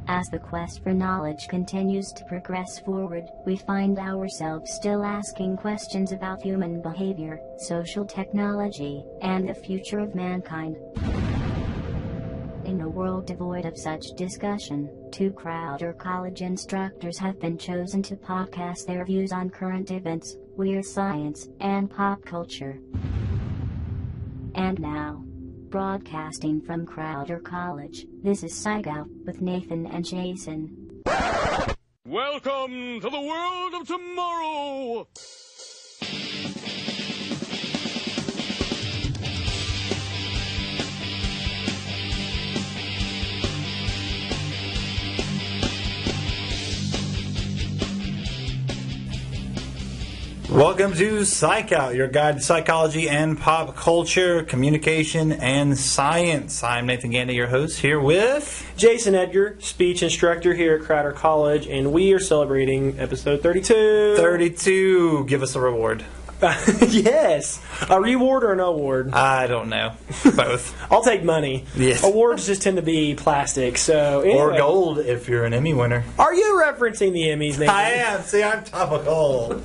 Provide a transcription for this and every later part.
As the quest for knowledge continues to progress forward, we find ourselves still asking questions about human behavior, social technology, and the future of mankind. In a world devoid of such discussion, 2 Crowder College instructors have been chosen to podcast their views on current events, weird science, and pop culture. And now, broadcasting from Crowder College, this is Psych Out with Nathan and Jason. Welcome to the world of tomorrow! Welcome to Psych Out, your guide to psychology and pop culture, communication, and science. I'm Nathan Gandy, your host, here with Jason Edgar, speech instructor here at Crowder College, and we are celebrating episode 32. 32. Give us a reward. Yes. A reward or an award? I don't know. Both. I'll take money. Yes. Awards just tend to be plastic. So anyway. Or gold if you're an Emmy winner. Are you referencing the Emmys, Nathan? I am. See, I'm topical.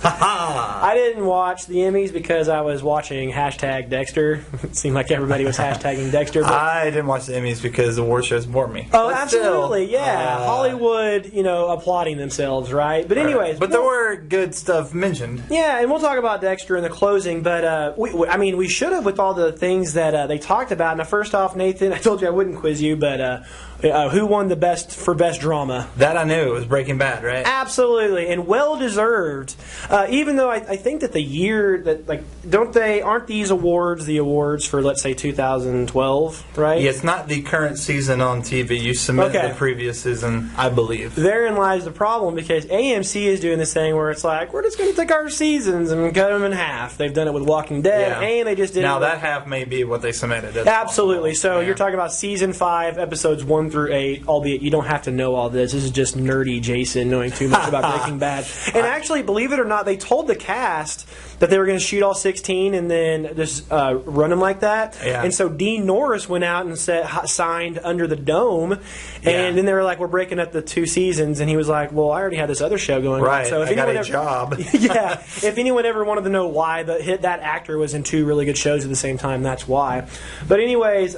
I didn't watch the Emmys because I was watching hashtag Dexter. It seemed like everybody was hashtagging Dexter. But I didn't watch the Emmys because the award shows bore me. Oh, but absolutely, still, yeah. Hollywood, applauding themselves, right? But anyways. But there were good stuff mentioned. Yeah, and we'll talk about Dexter in the closing. But, we should have with all the things that they talked about. Now, first off, Nathan, I told you I wouldn't quiz you, but who won the best drama? That I knew. It was Breaking Bad, right? Absolutely, and well-deserved. Even though I think that the year that, aren't these awards the awards for, let's say, 2012, right? Yeah, it's not the current season on TV. You submit the previous season, I believe. Therein lies the problem, because AMC is doing this thing where it's like, we're just going to take our seasons and cut them in half. They've done it with Walking Dead, and they just did now it with... that half may be what they submitted. That's absolutely. possible. So you're talking about season 5, episodes 1 through 8, albeit you don't have to know all this. This is just nerdy Jason knowing too much about Breaking Bad. And actually, believe it or not, they told the cast that they were going to shoot all 16 and then just run them like that. Yeah. And so Dean Norris went out and signed Under the Dome. And then they were like, we're breaking up the 2 seasons. And he was like, well, I already had this other show going on. So if I got a job. Yeah. If anyone ever wanted to know why that actor was in 2 really good shows at the same time, that's why. But anyways,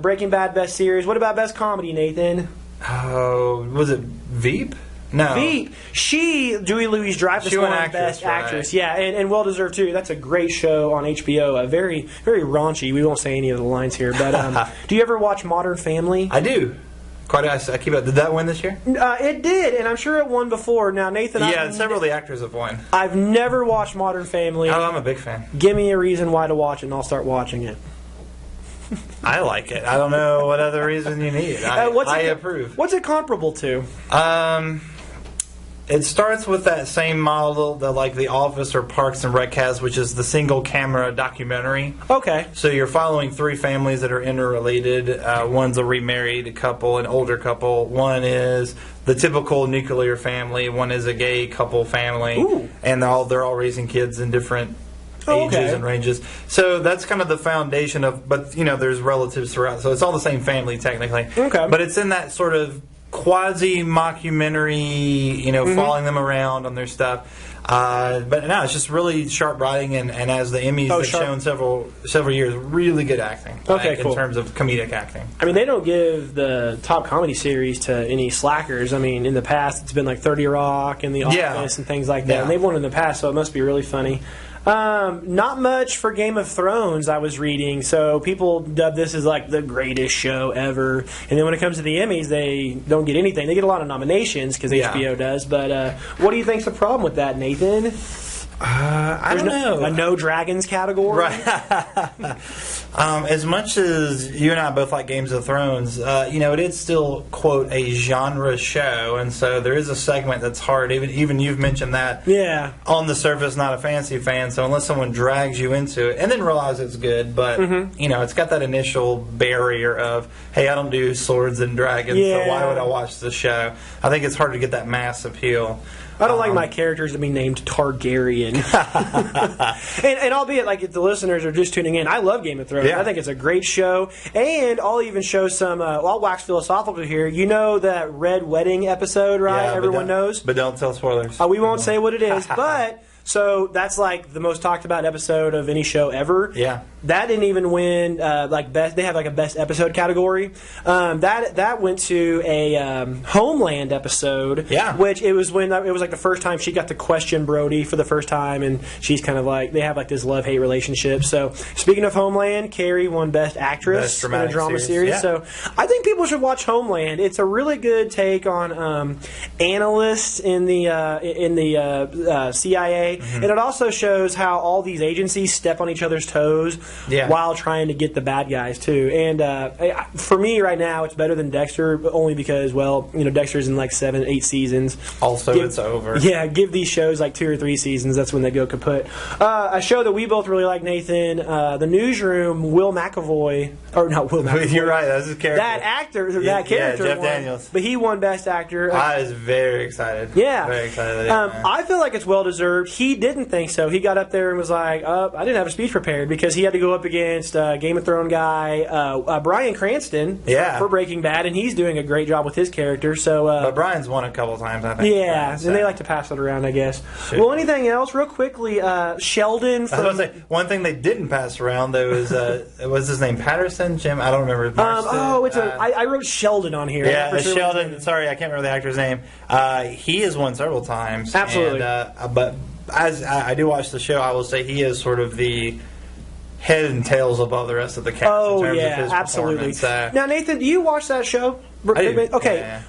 Breaking Bad best series. What about best comedy, Nathan? Oh, was it Veep? No. Veep. Dewey Louise-Dreyfus, she won Best Actress. Right. Yeah, and well-deserved, too. That's a great show on HBO. Very, very raunchy. We won't say any of the lines here. But do you ever watch Modern Family? I do. I keep it. Did that win this year? It did, and I'm sure it won before. Now, Nathan... Yeah, several of the actors have won. I've never watched Modern Family. Oh, I'm a big fan. Give me a reason why to watch it, and I'll start watching it. I like it. I don't know what other reason you need. I approve. What's it comparable to? It starts with that same model that like The Office or Parks and Rec has, which is the single camera documentary. Okay. So you're following 3 families that are interrelated. One's a remarried couple, an older couple. One is the typical nuclear family. One is a gay couple family. Ooh. And they're all raising kids in different ages and ranges. So that's kind of the foundation of, but there's relatives throughout. So it's all the same family technically. Okay. But it's in that sort of quasi-mockumentary, following them around on their stuff. But no, it's just really sharp writing, and as the Emmys have shown several years, really good acting. Okay, cool. In terms of comedic acting. I mean, they don't give the top comedy series to any slackers. I mean, in the past, it's been like 30 Rock and The Office and things like that. Yeah. And they've won in the past, so it must be really funny. Not much for Game of Thrones, I was reading. So people dub this as like the greatest show ever. And then when it comes to the Emmys, they don't get anything. They get a lot of nominations because HBO does. But what do you think's the problem with that, Nathan? I don't know. A no dragons category? Right. As much as you and I both like Games of Thrones, it is still, quote, a genre show. And so there is a segment that's hard. Even you've mentioned that. Yeah. On the surface, not a fantasy fan. So unless someone drags you into it and then realize it's good, but, it's got that initial barrier of, hey, I don't do swords and dragons, so why would I watch the show? I think it's hard to get that mass appeal. I don't like my characters to be named Targaryen. and albeit, like, if the listeners are just tuning in, I love Game of Thrones. Yeah. I think it's a great show. And I'll even show some, I'll wax philosophical here. You know that Red Wedding episode, right? Yeah, Everyone knows. But don't tell spoilers. We won't say what it is, but... So that's like the most talked about episode of any show ever. Yeah. That didn't even win like best. They have like a best episode category. That went to a Homeland episode. Yeah. Which it was when it was like the first time she got to question Brody for the first time, and she's kind of like they have like this love-hate relationship. So speaking of Homeland, Carrie won Best Actress in a drama series. Yeah. So I think people should watch Homeland. It's a really good take on analysts in the CIA. And it also shows how all these agencies step on each other's toes while trying to get the bad guys, too. And for me right now, it's better than Dexter, only because, well, you know, Dexter's in like 7, 8 seasons. Also, it's over. Yeah, give these shows like 2 or 3 seasons. That's when they go kaput. A show that we both really like, Nathan, The Newsroom, Will McAvoy. Or not Will McAvoy. You're right, that's his character. That actor, that character Jeff won. Daniels. But he won Best Actor. I was very excited. Yeah. Very excited. I feel like it's well-deserved. He didn't think so. He got up there and was like, I didn't have a speech prepared because he had to go up against Game of Thrones guy Bryan Cranston for Breaking Bad, and he's doing a great job with his character. So, but Brian's won a couple times, I think. Yeah, and they like to pass it around, I guess. Sure. Well, anything else? Real quickly, Sheldon from... I was going to say, one thing they didn't pass around, though, is, was his name Patterson? Jim? I don't remember his name. I wrote Sheldon on here. Yeah, Sheldon. Sorry, I can't remember the actor's name. He has won several times. Absolutely. And, but as I do watch the show, I will say he is sort of the head and tails above the rest of the cast in terms of his absolutely. performance. Now, Nathan, do you watch that show? I do. Okay. Yeah.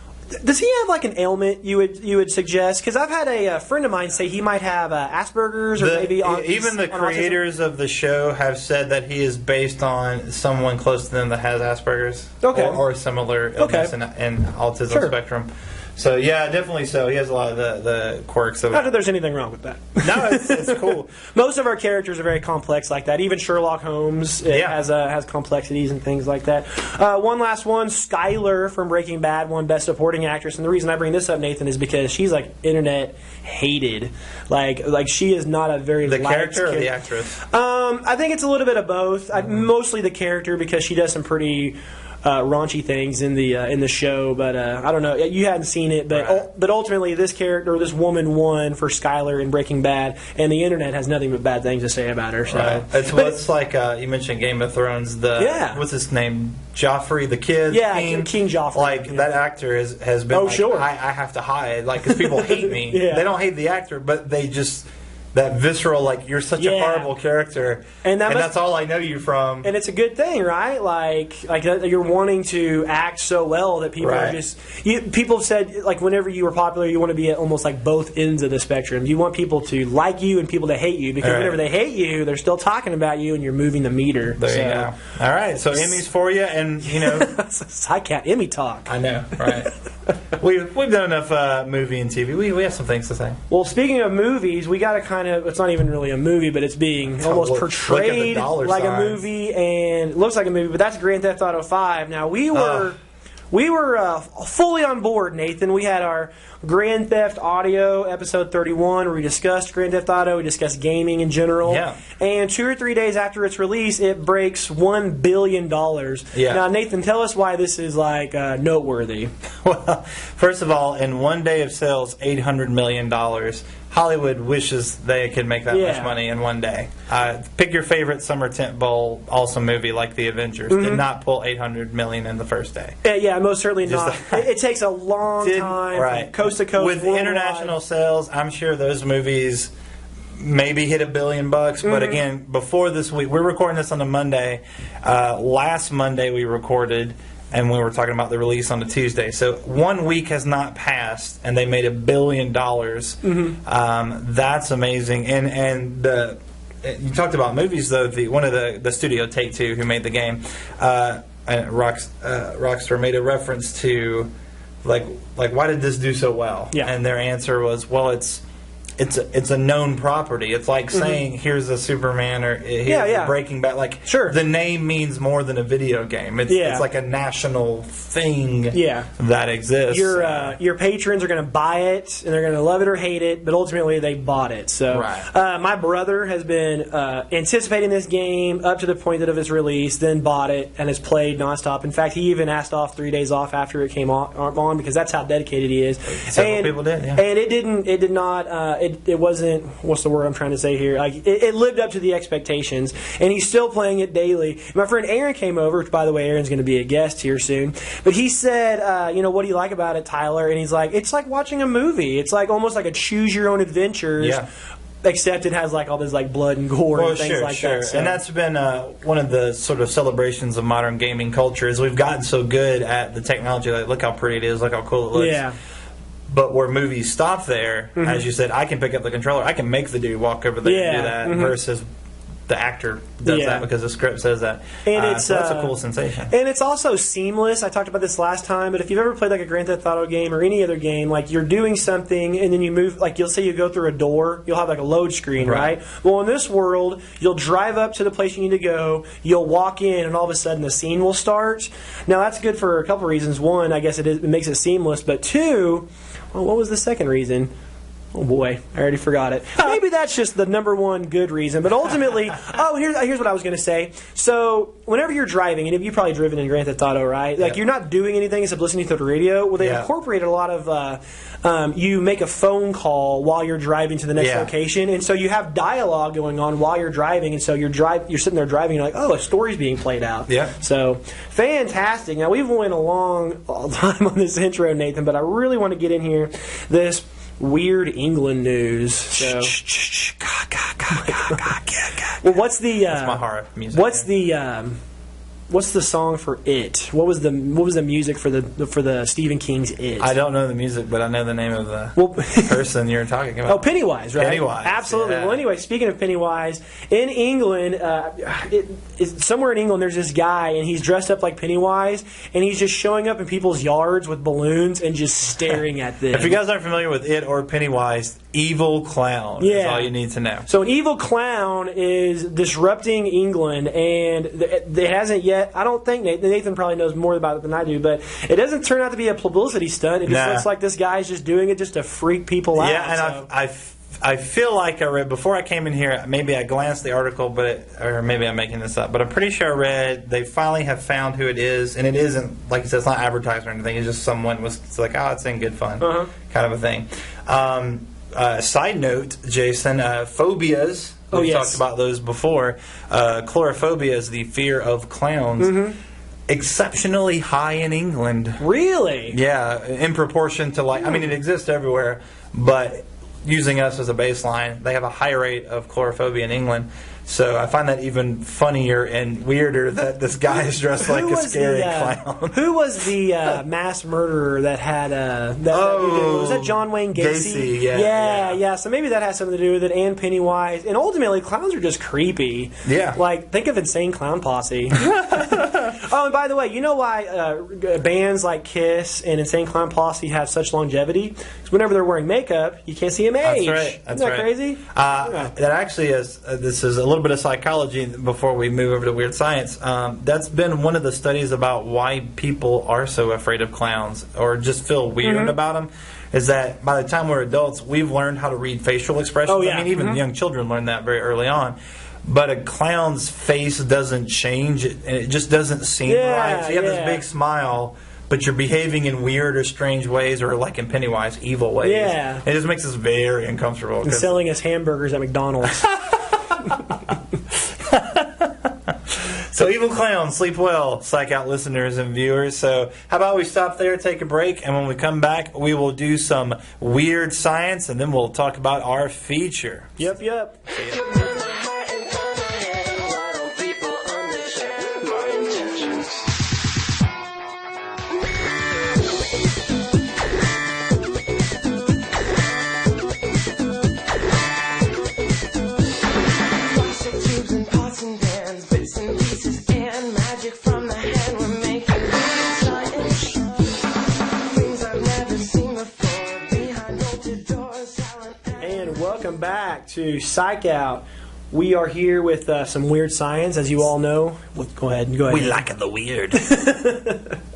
Does he have like an ailment you would suggest? Because I've had a friend of mine say he might have Asperger's or maybe even the creators of the show have said that he is based on someone close to them that has Asperger's or similar illness in autism spectrum. So, yeah, definitely so. He has a lot of the quirks of it. Not that there's anything wrong with that. No, it's cool. Most of our characters are very complex like that. Even Sherlock Holmes has complexities and things like that. One last one. Skyler from Breaking Bad won Best Supporting Actress. And the reason I bring this up, Nathan, is because she's, like, internet hated. Like she is not a very liked character or the actress? I think it's a little bit of both. Mostly the character because she does some pretty... raunchy things in the show, but I don't know. You hadn't seen it, but ultimately this character, or this woman, won for Skyler in Breaking Bad, and the internet has nothing but bad things to say about her. So. Right. It's like you mentioned Game of Thrones. What's his name? Joffrey, the kid. Yeah, King Joffrey. Like that actor has been. Oh, sure. I have to hide, like, because people hate me. They don't hate the actor, but they just. That visceral, like, you're such a horrible character, and that's all I know you from. And it's a good thing, right? Like you're wanting to act so well that people are just... people have said, like, whenever you were popular, you want to be at almost, like, both ends of the spectrum. You want people to like you and people to hate you, because whenever they hate you, they're still talking about you, and you're moving the meter. There you go. All right, so Emmys for you, and, you know... Psycat Emmy talk. I know, right. We've done enough movie and TV. We have some things to say. Well, speaking of movies, we got to kind of... It's not even really a movie, but it's being almost portrayed like a movie, and looks like a movie, but that's Grand Theft Auto 5. Now, we were fully on board, Nathan. We had our Grand Theft Audio episode 31 where we discussed Grand Theft Auto, we discussed gaming in general. Yeah. And 2 or 3 days after its release, it breaks $1 billion. Yeah. Now, Nathan, tell us why this is like noteworthy. Well, first of all, in one day of sales, $800 million. Hollywood wishes they could make that much money in one day. Pick your favorite summer tentpole awesome movie like The Avengers. Did not pull $800 million in the first day. Yeah, most certainly not. It takes a long time, from coast to coast. With international sales, I'm sure those movies maybe hit $1 billion. But again, before this week, we're recording this on a Monday. Last Monday we recorded. And we were talking about the release on a Tuesday. So 1 week has not passed, and they made $1 billion. That's amazing. And you talked about movies, though. One of the studio, Take-Two, who made the game, Rockstar made a reference to, like why did this do so well? Yeah. And their answer was, well, it's a known property. It's like saying here's a Superman or here's a Breaking Bad. Like the name means more than a video game. It's like a national thing that exists. Your patrons are going to buy it and they're going to love it or hate it, but ultimately they bought it. So my brother has been anticipating this game up to the point that of its release, then bought it and has played nonstop. In fact, he even asked off 3 days off after it came on because that's how dedicated he is. Several people did, and it wasn't, what's the word I'm trying to say here? Like it lived up to the expectations, and he's still playing it daily. My friend Aaron came over, which by the way, Aaron's going to be a guest here soon. But he said, what do you like about it, Tyler? And he's like, it's like watching a movie. It's like almost like a choose your own adventures. Yeah. Except it has like all this like blood and gore and things like that. So. And that's been one of the sort of celebrations of modern gaming culture is we've gotten so good at the technology. Like, look how pretty it is. Look how cool it looks. Yeah. But where movies stop there, as you said, I can pick up the controller. I can make the dude walk over there and do that versus the actor does that because the script says that. And so that's a cool sensation. And it's also seamless. I talked about this last time, but if you've ever played like a Grand Theft Auto game or any other game, like you're doing something and then you move, like you'll say you go through a door, you'll have like a load screen, right? Well, in this world, you'll drive up to the place you need to go, you'll walk in, and all of a sudden the scene will start. Now, that's good for a couple of reasons. One, I guess it makes it seamless, but two, well, what was the second reason? Oh boy, I already forgot it. Maybe that's just the number one good reason. But ultimately, here's what I was going to say. So whenever you're driving, and you've probably driven in Grand Theft Auto, right? Like you're not doing anything except listening to the radio. Well, they incorporated a lot of, you make a phone call while you're driving to the next location. And so you have dialogue going on while you're driving. And so you're sitting there driving, and you're like, oh, a story's being played out. Yeah. So fantastic. Now, we've went a long time on this intro, Nathan, but I really want to get in here. This weird England news. So. Well, what's the? That's my horror music. What's the song for It? What was the music for the Stephen King's It? I don't know the music, but I know the name of the person you're talking about. Oh, Pennywise, right? Pennywise, absolutely. Yeah. Well, anyway, speaking of Pennywise, in England, somewhere in England, there's this guy, and he's dressed up like Pennywise, and he's just showing up in people's yards with balloons and just staring at them. If you guys aren't familiar with It or Pennywise, evil clown is all you need to know. So an evil clown is disrupting England, and it hasn't yet. I don't think Nathan probably knows more about it than I do, but it doesn't turn out to be a publicity stunt. It just looks like this guy's just doing it just to freak people out. Yeah, and I feel like I read before I came in here. Maybe I glanced the article, or maybe I'm making this up. But I'm pretty sure I read they finally have found who it is, and it isn't like you said. It's not advertised or anything. It's just someone was like, oh, it's in good fun, kind of a thing. Side note, Jason, phobias. We've talked about those before. Chlorophobia is the fear of clowns. Exceptionally high in England. Really? Yeah, in proportion to I mean, it exists everywhere, but using us as a baseline, they have a high rate of chlorophobia in England. So I find that even funnier and weirder that this guy is dressed like a scary clown. Who was the mass murderer that had was that John Wayne Gacy? Yeah. So maybe that has something to do with it, and Pennywise. And ultimately, clowns are just creepy. Yeah. Like, think of Insane Clown Posse. Oh, and by the way, you know why bands like Kiss and Insane Clown Posse have such longevity? Because whenever they're wearing makeup, you can't see them age. That's right. Isn't that crazy? That actually is. This is a little bit of psychology before we move over to weird science. That's been one of the studies about why people are so afraid of clowns or just feel weird about them. Is that by the time we're adults, we've learned how to read facial expressions. Oh, yeah. I mean, even young children learn that very early on. But a clown's face doesn't change, and it just doesn't seem right. So you have this big smile, but you're behaving in weird or strange ways, or like in Pennywise, evil ways. Yeah. It just makes us very uncomfortable. And selling us hamburgers at McDonald's. So evil clowns, sleep well, psych out listeners and viewers. So how about we stop there, take a break, and when we come back, we will do some weird science, and then we'll talk about our feature. Yep. See ya. welcome back to Psych Out. We are here with some weird science, as you all know. Go ahead. We like the weird.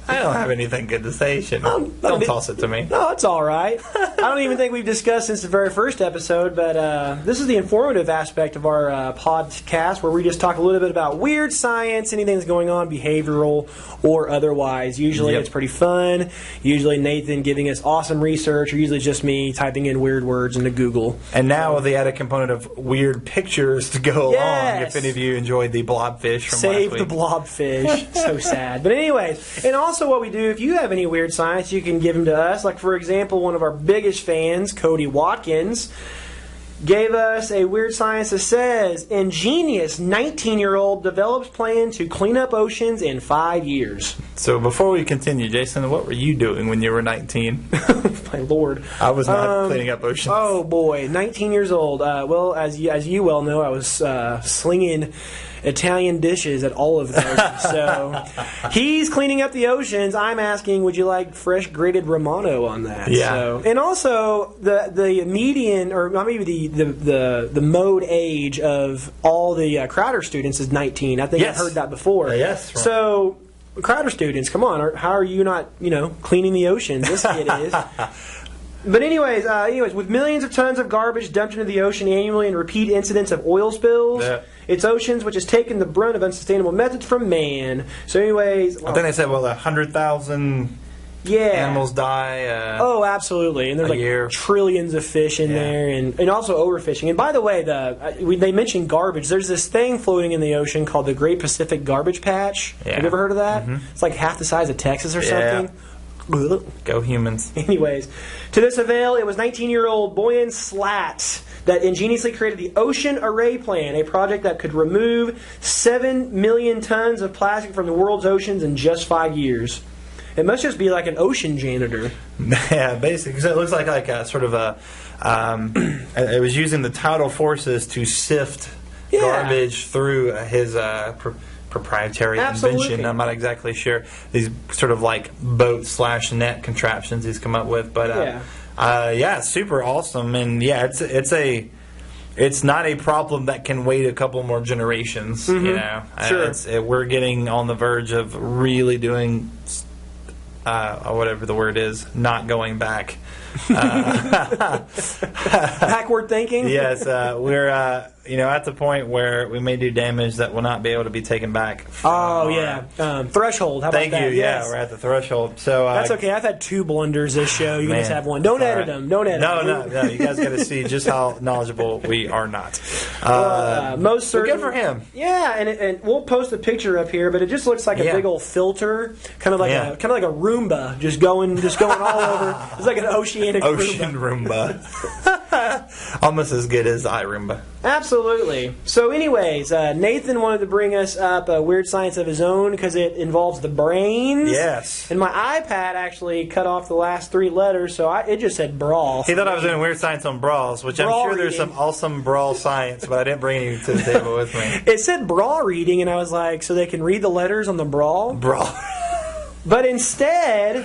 I don't have anything good to say. Don't toss it to me. No, it's all right. I don't even think we've discussed since the very first episode, but this is the informative aspect of our podcast, where we just talk a little bit about weird science, anything that's going on, behavioral or otherwise. Usually it's pretty fun. Usually Nathan giving us awesome research, or usually just me typing in weird words into Google. And now with the added component of weird pictures to go along, if any of you enjoyed the blobfish from last week. Save the blobfish. So sad. But anyways, and also what we do, if you have any weird science, you can give them to us. Like, for example, one of our biggest fans, Cody Watkins, gave us a weird science that says, ingenious 19-year-old develops plan to clean up oceans in 5 years. So before we continue, Jason, what were you doing when you were 19? My Lord. I was not cleaning up oceans. Oh, boy. 19 years old. Well, as you well know, I was slinging Italian dishes at all of those. So he's cleaning up the oceans. I'm asking, would you like fresh grated Romano on that? Yeah. So, and also the median, or maybe the mode age of all the Crowder students is 19. I think I've heard that before. Yes. Right. So Crowder students, come on, how are you not cleaning the oceans? This kid is. But anyways, with millions of tons of garbage dumped into the ocean annually and repeat incidents of oil spills, it's oceans which has taken the brunt of unsustainable methods from man. So anyways... I think they said, 100,000 animals die oh, absolutely. And there's year. Trillions of fish in there, and also overfishing. And by the way, they mentioned garbage. There's this thing floating in the ocean called the Great Pacific Garbage Patch. Yeah. Have you ever heard of that? Mm-hmm. It's like half the size of Texas or something. Go humans. Anyways, to this avail, it was 19-year-old Boyan Slat that ingeniously created the Ocean Array Plan, a project that could remove 7 million tons of plastic from the world's oceans in just 5 years. It must just be like an ocean janitor. Yeah, basically. Because it looks like a sort of a... it was using the tidal forces to sift garbage through his... proprietary invention. I'm not exactly sure. These sort of like boat/net contraptions he's come up with, but super awesome. And it's not a problem that can wait a couple more generations. Mm-hmm. Sure. We're getting on the verge of really doing whatever the word is, not going back. Backward thinking. Yes, we're at the point where we may do damage that will not be able to be taken back. Threshold. How about that? Thank you. Yes. Yeah, we're at the threshold. So that's okay. I've had 2 blunders this show. You can just have one. Don't edit them. Don't edit them. No. You guys got to see just how knowledgeable we are not. Most certainly. Good for him. Yeah, and we'll post a picture up here, but it just looks like a big old filter, kind of like a Roomba, just going all over. It's like an oceanic Roomba. Almost as good as iRoomba. Absolutely. So anyways, Nathan wanted to bring us up a weird science of his own because it involves the brains. Yes. And my iPad actually cut off the last 3 letters, so it just said brawl. He thought I was doing weird science on brawls, which I'm sure there's some awesome brawl science, but I didn't bring any to the table with me. It said brawl reading, and I was like, so they can read the letters on the brawl? Brawl. But instead,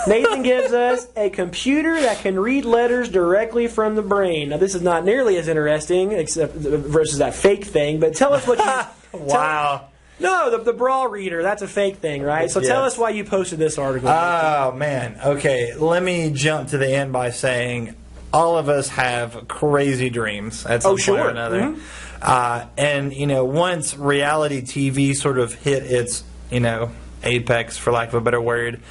Nathan gives us a computer that can read letters directly from the brain. Now, this is not nearly as interesting versus that fake thing, but tell us what you... Wow. No, the brawl reader, that's a fake thing, right? So tell us why you posted this article. Oh, man. Okay, let me jump to the end by saying all of us have crazy dreams at some point or another. Mm-hmm. And, once reality TV sort of hit its, apex, for lack of a better word,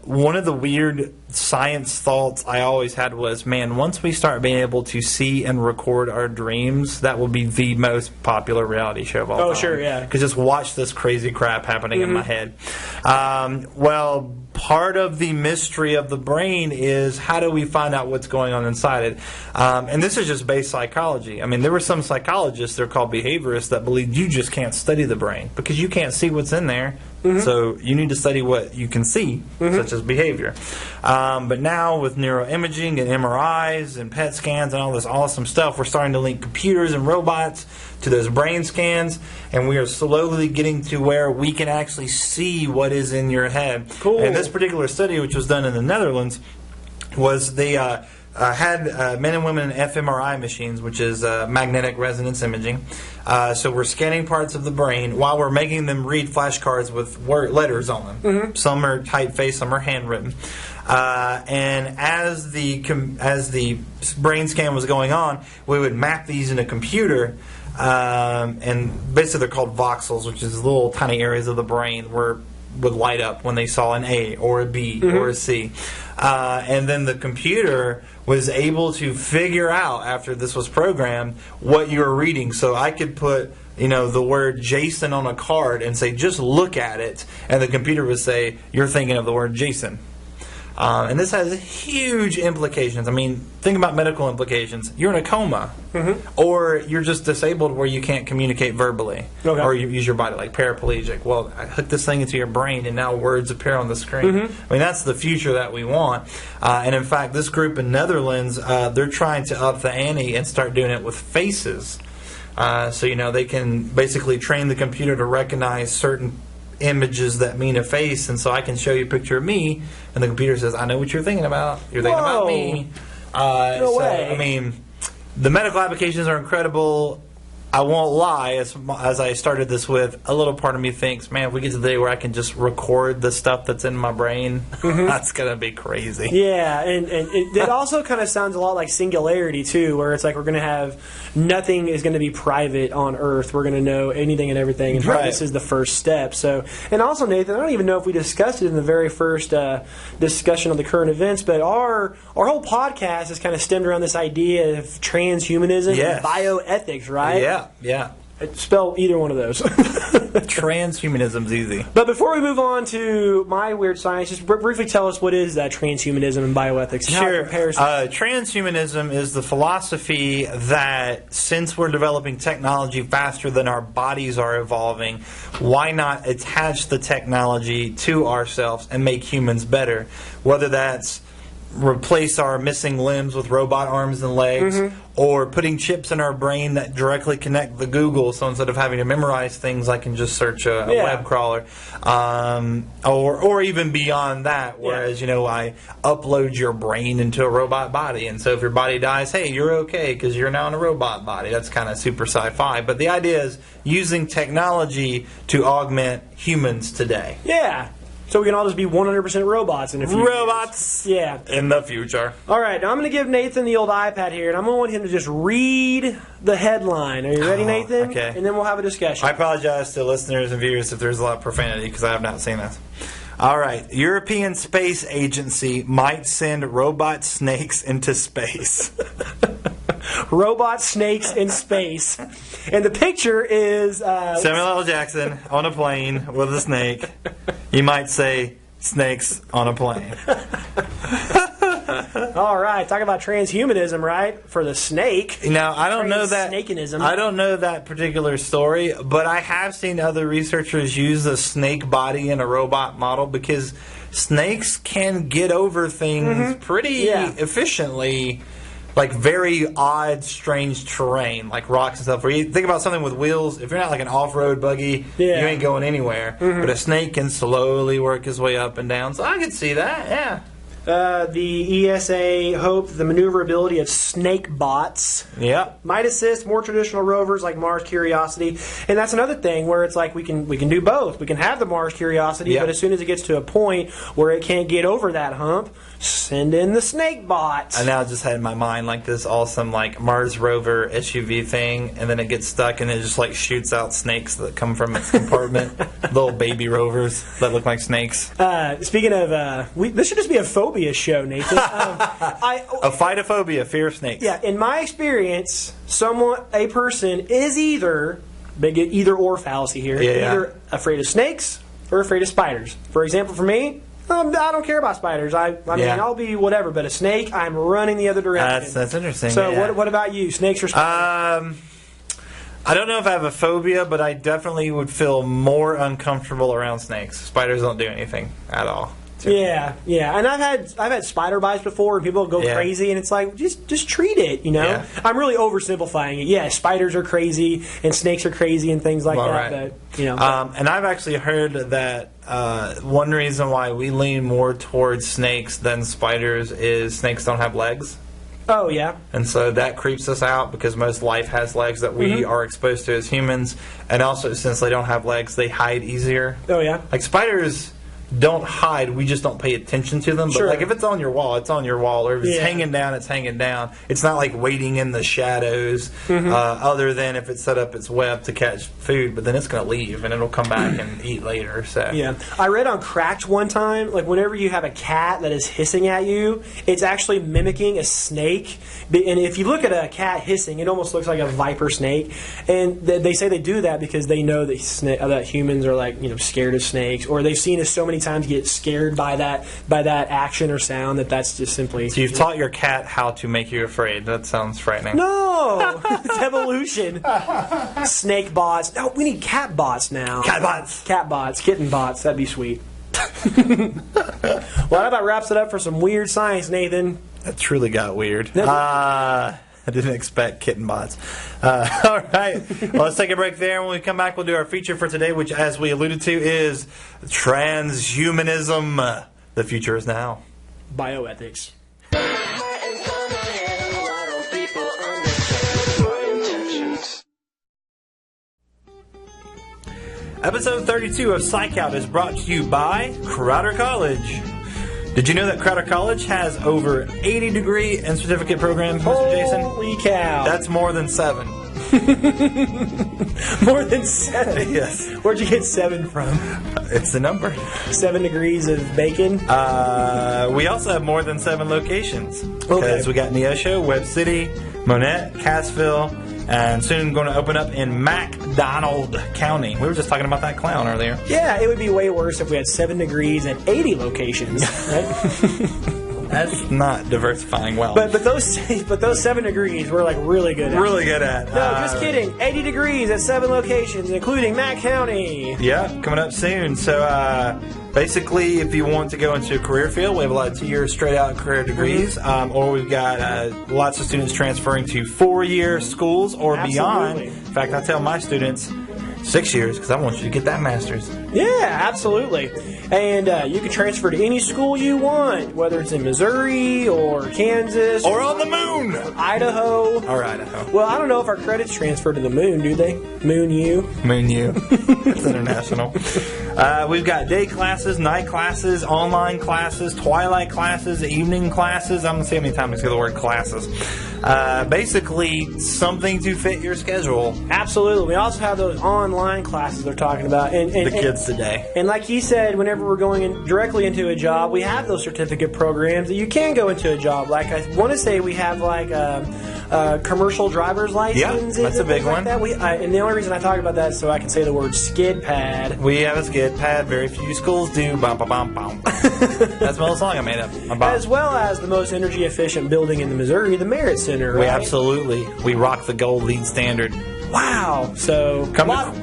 one of the weird science thoughts I always had was, man, once we start being able to see and record our dreams, that will be the most popular reality show of all time. Oh, sure, yeah. Because just watch this crazy crap happening in my head. Well, part of the mystery of the brain is how do we find out what's going on inside it? And this is just base psychology. I mean, there were some psychologists, they're called behaviorists, that believed you just can't study the brain because you can't see what's in there. Mm-hmm. So you need to study what you can see, such as behavior. But now with neuroimaging and MRIs and PET scans and all this awesome stuff, we're starting to link computers and robots to those brain scans, and we are slowly getting to where we can actually see what is in your head. Cool. And this particular study, which was done in the Netherlands, was they had men and women in fMRI machines, which is magnetic resonance imaging. So we're scanning parts of the brain while we're making them read flashcards with letters on them. Mm-hmm. Some are typeface, some are handwritten. And as the brain scan was going on, we would map these in a computer. And basically they're called voxels, which is little tiny areas of the brain where would light up when they saw an A or a B or a C. And then the computer was able to figure out, after this was programmed, what you were reading. So I could put, the word Jason on a card and say, just look at it. And the computer would say, you're thinking of the word Jason. And this has huge implications. I mean, think about medical implications. You're in a coma, or you're just disabled where you can't communicate verbally, or you use your body, like paraplegic. Well, I hook this thing into your brain, and now words appear on the screen. I mean, that's the future that we want. And in fact, this group in Netherlands, they're trying to up the ante and start doing it with faces. So, they can basically train the computer to recognize certain images that mean a face, and so I can show you a picture of me, and the computer says, I know what you're thinking about. You're thinking about me. No way. I mean, the medical applications are incredible. I won't lie, as I started this with, a little part of me thinks, man, if we get to the day where I can just record the stuff that's in my brain, that's going to be crazy. Yeah, and it also kind of sounds a lot like Singularity, too, where it's like we're going to have, nothing is going to be private on Earth. We're going to know anything and everything, and this is the first step. So, and also, Nathan, I don't even know if we discussed it in the very first discussion of the current events, but our whole podcast is kind of stemmed around this idea of transhumanism and bioethics, right? Yeah. Spell either one of those. Transhumanism's easy. But before we move on to my weird science, just briefly tell us what is transhumanism and bioethics and how it compares. Transhumanism is the philosophy that since we're developing technology faster than our bodies are evolving, why not attach the technology to ourselves and make humans better? Whether that's replace our missing limbs with robot arms and legs, or putting chips in our brain that directly connect the Google, so instead of having to memorize things, I can just search a web crawler, or even beyond that, whereas I upload your brain into a robot body, and so if your body dies, hey, you're okay because you're now in a robot body. That's kind of super sci-fi, but the idea is using technology to augment humans today. Yeah. So we can all just be 100% robots in a few years. Yeah. In the future. All right, now I'm going to give Nathan the old iPad here, and I'm going to want him to just read the headline. Are you ready, Nathan? Okay. And then we'll have a discussion. I apologize to listeners and viewers if there's a lot of profanity, because I have not seen this. All right. European Space Agency might send robot snakes into space. Robot snakes in space. And the picture is... Samuel L. Jackson on a plane with a snake. You might say snakes on a plane. All right, talk about transhumanism, right? For the snake. Now, I don't know that. Snakeanism. I don't know that particular story, but I have seen other researchers use a snake body in a robot model because snakes can get over things pretty efficiently. Like very odd, strange terrain, like rocks and stuff. Where you think about something with wheels, if you're not like an off-road buggy, you ain't going anywhere. But a snake can slowly work his way up and down. So I could see that, yeah. The ESA hoped the maneuverability of snake bots might assist more traditional rovers like Mars Curiosity. And that's another thing where it's like we can do both. We can have the Mars Curiosity, but as soon as it gets to a point where it can't get over that hump, send in the snake bots. I now just had in my mind like this awesome like Mars rover SUV thing, and then it gets stuck and it just like shoots out snakes that come from its compartment. Little baby rovers that look like snakes. Speaking of, this should just be a phobia show, Nathan. A phytophobia, fear of snakes. Yeah, in my experience, a person is either, big either or fallacy here, either afraid of snakes or afraid of spiders. For example, for me, I don't care about spiders. I mean, I'll be whatever, but a snake, I'm running the other direction. That's interesting. So what about you? Snakes or spiders? I don't know if I have a phobia, but I definitely would feel more uncomfortable around snakes. Spiders don't do anything at all. Yeah, and I've had spider bites before, and people go crazy, and it's like just treat it, Yeah. I'm really oversimplifying it. Yeah, spiders are crazy, and snakes are crazy, and things like that. Right. But and I've actually heard that one reason why we lean more towards snakes than spiders is snakes don't have legs. Oh, yeah. And so that creeps us out because most life has legs that we are exposed to as humans. And also, since they don't have legs, they hide easier. Oh, yeah. Like spiders don't hide, we just don't pay attention to them. But like if it's on your wall, it's on your wall. Or if it's hanging down, it's hanging down. It's not like waiting in the shadows, other than if it set up its web to catch food, but then it's going to leave and it'll come back and eat later. So yeah. I read on Cracked one time, like whenever you have a cat that is hissing at you, it's actually mimicking a snake. And if you look at a cat hissing, it almost looks like a viper snake. And they say they do that because they know that humans are like, scared of snakes, or they've seen us so many times get scared by that action or sound that's just simply. So you've taught your cat how to make you afraid. That sounds frightening. No, it's evolution. Snake bots. No, we need cat bots now. Cat bots. Cat bots. Kitten bots. That'd be sweet. Well, that about wraps it up for some weird science, Nathan. That truly got weird. I didn't expect kitten bots. All right. Well, let's take a break there. When we come back, we'll do our feature for today, which, as we alluded to, is Trans-humanism. The future is now. Bioethics. Episode 32 of Psych Out is brought to you by Crowder College. Did you know that Crowder College has over 80 degree and certificate programs, Mr. Jason? Holy cow. That's more than 7. More than 7? Yes. Where'd you get 7 from? It's the number. 7 degrees of bacon? We also have more than 7 locations. Okay. Because we got Neosho, Webb City, Monette, Cassville, and soon going to open up in McDonald County. We were just talking about that clown earlier. Yeah, it would be way worse if we had 7 degrees and 80 locations, right? That's not diversifying well. But those 7 degrees we're like really good at. Really good at. No, just kidding. 80 degrees at 7 locations, including Mack County. Yeah, coming up soon. So basically, if you want to go into a career field, we have a lot of 2-year straight out career degrees, or we've got lots of students transferring to 4-year schools or beyond. In fact, I tell my students 6 years because I want you to get that master's. Yeah, absolutely. And you can transfer to any school you want, whether it's in Missouri or Kansas. Or on the moon! Idaho. Or Idaho. Well, I don't know if our credits transfer to the moon, do they? Moon U? Moon U. It's international. We've got day classes, night classes, online classes, twilight classes, evening classes. I'm going to see how many times I say the word classes. Basically, something to fit your schedule. Absolutely. We also have those online classes they're talking about. And the kids today. And like he said, whenever we're going directly into a job, we have those certificate programs that you can go into a job. Like I want to say we have like a commercial driver's license. Yeah, that's a big one. That. And the only reason I talk about that is so I can say the word skid pad. We have a skid pad. Very few schools do. Bum, bum, bum, bum. That's the song I made up. As well as the most energy efficient building in the Missouri, the Merit Center. Right? We absolutely. We rock the gold lead standard. Wow. So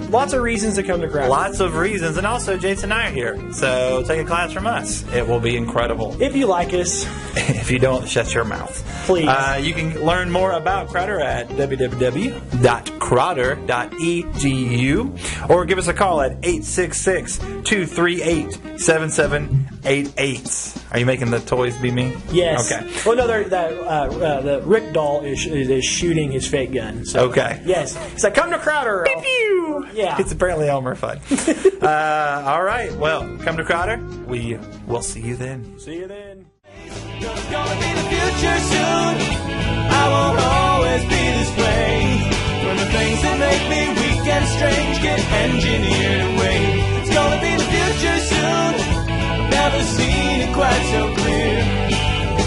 lots of reasons to come to Crowder. Lots of reasons. And also, Jason and I are here. So take a class from us. It will be incredible. If you like us. If you don't, shut your mouth. Please. You can learn more about Crowder at www.crowder.edu or give us a call at 866-238-7788. Are you making the toys be me? Yes. Okay. Well, no, the Rick doll is shooting his fake gun. So, okay. Yes. He's like, come to Crowder. Pew pew. Yeah. It's apparently Elmer Fudd. All right. Well, come to Crowder. We will see you then. See you then. There's gonna be the future soon. I won't always be this way. When the things that make me weak and strange get engineered away. It's gonna be the future soon. I've never seen it quite so clear.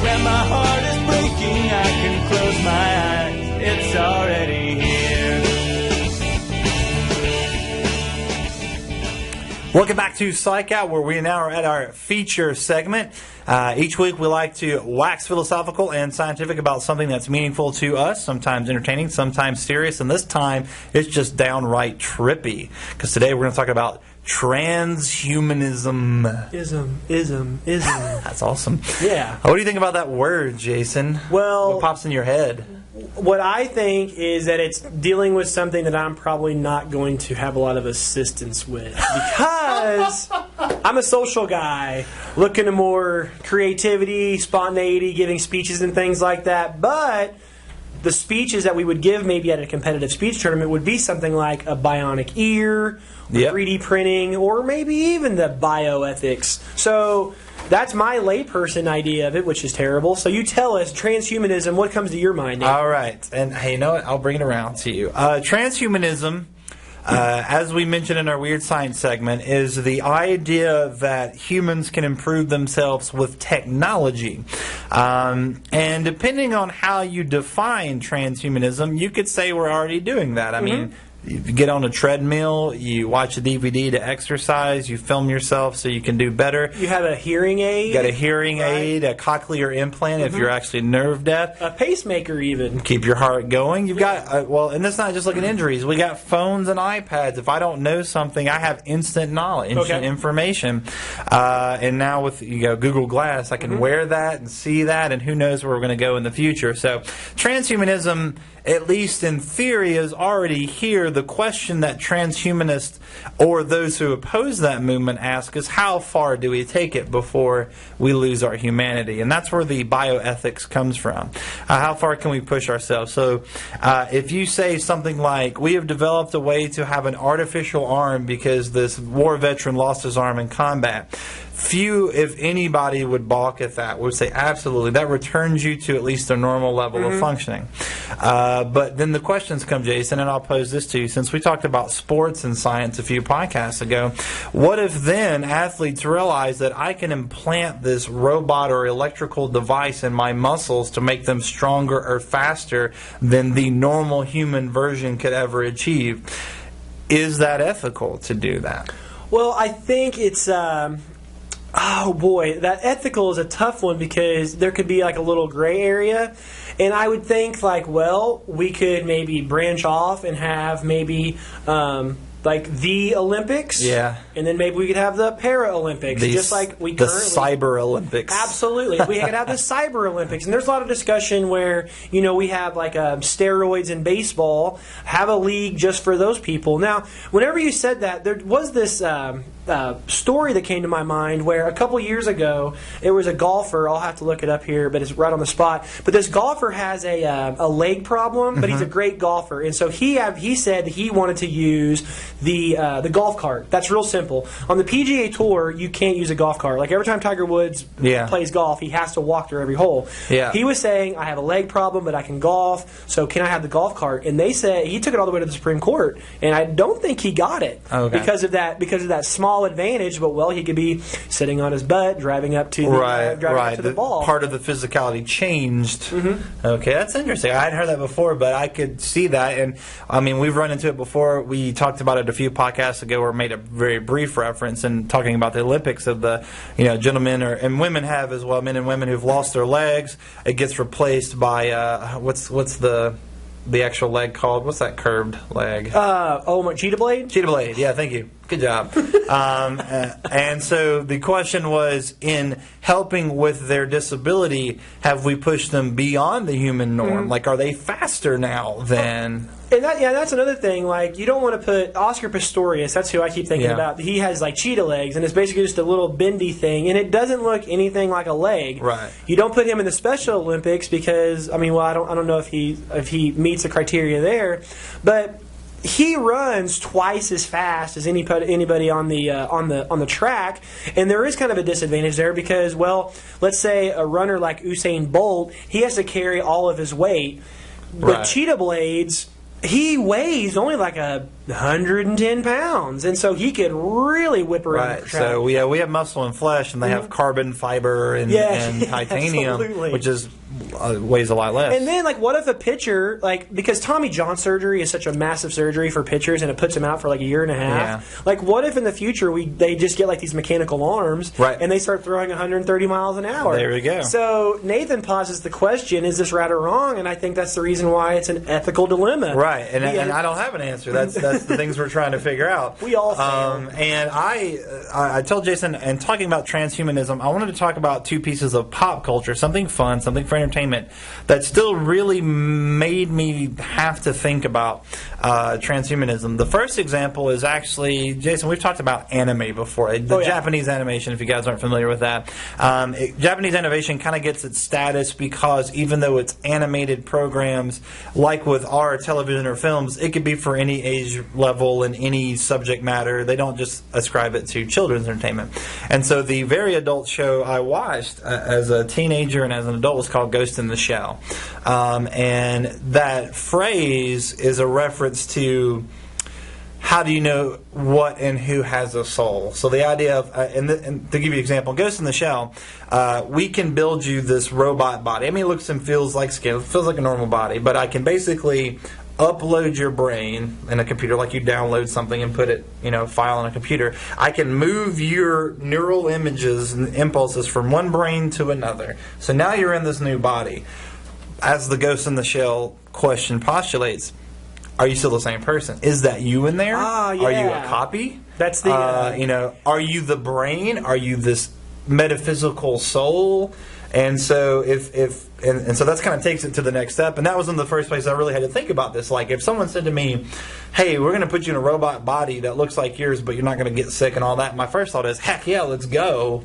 When my heart is breaking, I can close my eyes. It's already here. Welcome back to Psych Out, where we now are at our feature segment. Each week we like to wax philosophical and scientific about something that's meaningful to us, sometimes entertaining, sometimes serious, and this time it's just downright trippy. Because today we're going to talk about Trans-humanism. Ism. That's awesome. Yeah. What do you think about that word, Jason? Well, what pops in your head? What I think is that it's dealing with something that I'm probably not going to have a lot of assistance with. Because I'm a social guy, looking to more creativity, spontaneity, giving speeches and things like that. But the speeches that we would give maybe at a competitive speech tournament would be something like a bionic ear, 3D printing, or maybe even the bioethics. So that's my layperson idea of it, which is terrible. So you tell us, transhumanism, what comes to your mind, Nate? All right. And hey, you know what? I'll bring it around to you. Transhumanism, as we mentioned in our Weird Science segment, is the idea that humans can improve themselves with technology. And depending on how you define transhumanism, you could say we're already doing that. I mean, you get on a treadmill, you watch a DVD to exercise, you film yourself so you can do better. You have a hearing aid. You got a hearing aid, a cochlear implant if you're actually nerve deaf. A pacemaker even. Keep your heart going. You've got, and that's not just looking at injuries. We got phones and iPads. If I don't know something, I have instant knowledge, instant information. And now with Google Glass, I can wear that and see that, and who knows where we're going to go in the future. So transhumanism, at least in theory, is already here. The question that transhumanists or those who oppose that movement ask is, how far do we take it before we lose our humanity? And that's where the bioethics comes from. How far can we push ourselves? So if you say something like, we have developed a way to have an artificial arm because this war veteran lost his arm in combat, few, if anybody, would balk at that. Would say, absolutely, that returns you to at least a normal level of functioning. But then the questions come, Jason, and I'll pose this to you. Since we talked about sports and science a few podcasts ago, what if then athletes realize that I can implant this robot or electrical device in my muscles to make them stronger or faster than the normal human version could ever achieve? Is that ethical to do that? Well, I think it's... oh boy, that ethical is a tough one because there could be like a little gray area. And I would think like, well, we could maybe branch off and have maybe like the Olympics. Yeah. And then maybe we could have the Paralympics. Just like we currently... The Cyber Olympics. Absolutely. We could have the Cyber Olympics. And there's a lot of discussion where, we have like steroids in baseball, have a league just for those people. Now, whenever you said that, there was this... story that came to my mind where a couple years ago there was a golfer. I'll have to look it up here, but it's right on the spot. But this golfer has a leg problem, but he's a great golfer, and so he said that he wanted to use the golf cart. That's real simple. On the PGA Tour, you can't use a golf cart. Like every time Tiger Woods plays golf, he has to walk through every hole. Yeah. He was saying, I have a leg problem, but I can golf, so can I have the golf cart? And they said he took it all the way to the Supreme Court, and I don't think he got it because of that small advantage. But he could be sitting on his butt, driving up to the ball. Part of the physicality changed. Okay, that's interesting. I hadn't heard that before, but I could see that. And I mean, we've run into it before. We talked about it a few podcasts ago, or made a very brief reference in talking about the Olympics of the gentlemen and women have as well, men and women who've lost their legs. It gets replaced by what's the actual leg called? What's that curved leg? Cheetah blade? Cheetah blade, yeah, thank you. Good job. And so the question was, in helping with their disability, have we pushed them beyond the human norm? Like, are they faster now than... And that's another thing. Like, you don't want to put Oscar Pistorius. That's who I keep thinking about. He has like cheetah legs, and it's basically just a little bendy thing, and it doesn't look anything like a leg. Right. You don't put him in the Special Olympics because I don't know if he meets the criteria there, but he runs twice as fast as anybody on the track, and there is kind of a disadvantage there because, let's say a runner like Usain Bolt, he has to carry all of his weight. But cheetah blades, he weighs only like 110 pounds, and so he could really whip around the track. So we have muscle and flesh, and they have carbon fiber and titanium, which is weighs a lot less. And then, what if a pitcher, because Tommy John surgery is such a massive surgery for pitchers, and it puts them out for a year and a half. Yeah. What if in the future they just get these mechanical arms, and they start throwing 130 miles an hour? There we go. So Nathan poses the question: is this right or wrong? And I think that's the reason why it's an ethical dilemma. Right, and I don't have an answer. That's It's the things we're trying to figure out. We all fail. And I told Jason, and talking about transhumanism, I wanted to talk about two pieces of pop culture, something fun, something for entertainment, that still really made me have to think about transhumanism. The first example is actually, Jason, we've talked about anime before. The Japanese animation, if you guys aren't familiar with that. Japanese animation kind of gets its status because even though it's animated programs, like with our television or films, it could be for any age level and any subject matter. They don't just ascribe it to children's entertainment. And so the very adult show I watched as a teenager and as an adult was called Ghost in the Shell. And that phrase is a reference to how do you know what and who has a soul? So the idea of, and to give you an example, Ghost in the Shell, we can build you this robot body. I mean, it looks and feels like skin. It feels like a normal body, but I can basically upload your brain in a computer, like you download something and put it, file on a computer. I can move your neural images and impulses from one brain to another. So now you're in this new body. As the Ghost in the Shell question postulates, are you still the same person? Is that you in there? Ah, yeah. Are you a copy? That's the are you the brain? Are you this metaphysical soul? And so and so that's kind of takes it to the next step. And that was in the first place I really had to think about this. Like if someone said to me, "Hey, we're going to put you in a robot body that looks like yours, but you're not going to get sick and all that," my first thought is, "Heck yeah, let's go."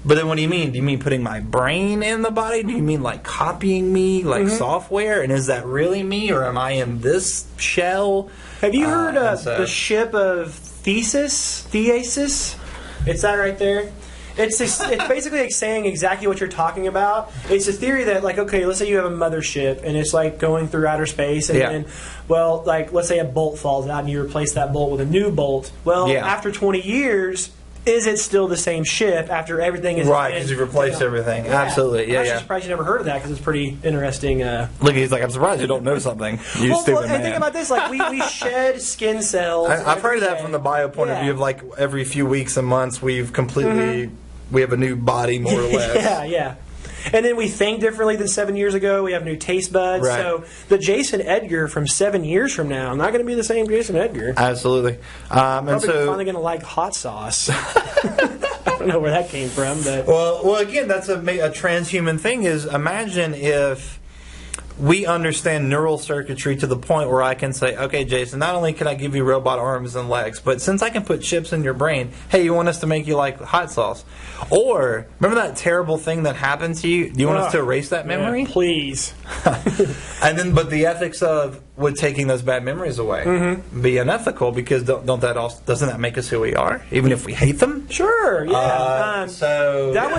But then what do you mean? Do you mean putting my brain in the body? Do you mean like copying me, like software? And is that really me, or am I in this shell? Have you heard of the ship of Thesis? It's that right there. It's basically like saying exactly what you're talking about. It's a theory that, like, okay, let's say you have a mothership and it's like going through outer space, and then, well, like, let's say a bolt falls out and you replace that bolt with a new bolt. Well, after 20 years, is it still the same ship after everything is right? Because you've replaced everything. Yeah. Absolutely, I'm actually surprised you never heard of that, because it's pretty interesting. Look, he's like, I'm surprised you don't know something. You stupid man. And think about this: like we shed skin cells. I've heard of that from the bio point of view of like every few weeks and months we've completely we have a new body, more or less. Yeah. And then we think differently than 7 years ago. We have new taste buds. Right. So the Jason Edgar from 7 years from now, not going to be the same Jason Edgar. Absolutely. Probably finally going to like hot sauce. I don't know where that came from, but well, again, that's a transhuman thing. Is imagine if we understand neural circuitry to the point where I can say, okay, Jason, not only can I give you robot arms and legs, but since I can put chips in your brain, hey, you want us to make you like hot sauce? Or, remember that terrible thing that happened to you? Do you want us to erase that memory? Please. And then, but the ethics of would taking those bad memories away be unethical, because doesn't that make us who we are, even if we hate them? Sure, yeah. So that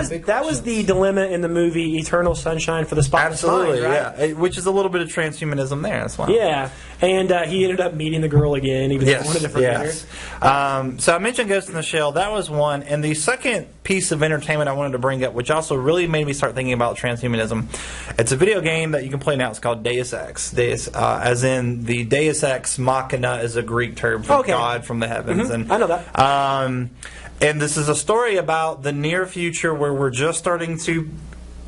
was the dilemma in the movie Eternal Sunshine for the Spotless Mind, right? Yeah. Which is a little bit of transhumanism there. That's why. Yeah, and he ended up meeting the girl again, even though he wanted to forget her. So I mentioned Ghost in the Shell. That was one, and the second piece of entertainment I wanted to bring up, which also really made me start thinking about transhumanism. It's a video game that you can play now. It's called Deus Ex. As in the Deus Ex Machina is a Greek term for God from the heavens. And I know that. And this is a story about the near future where we're just starting to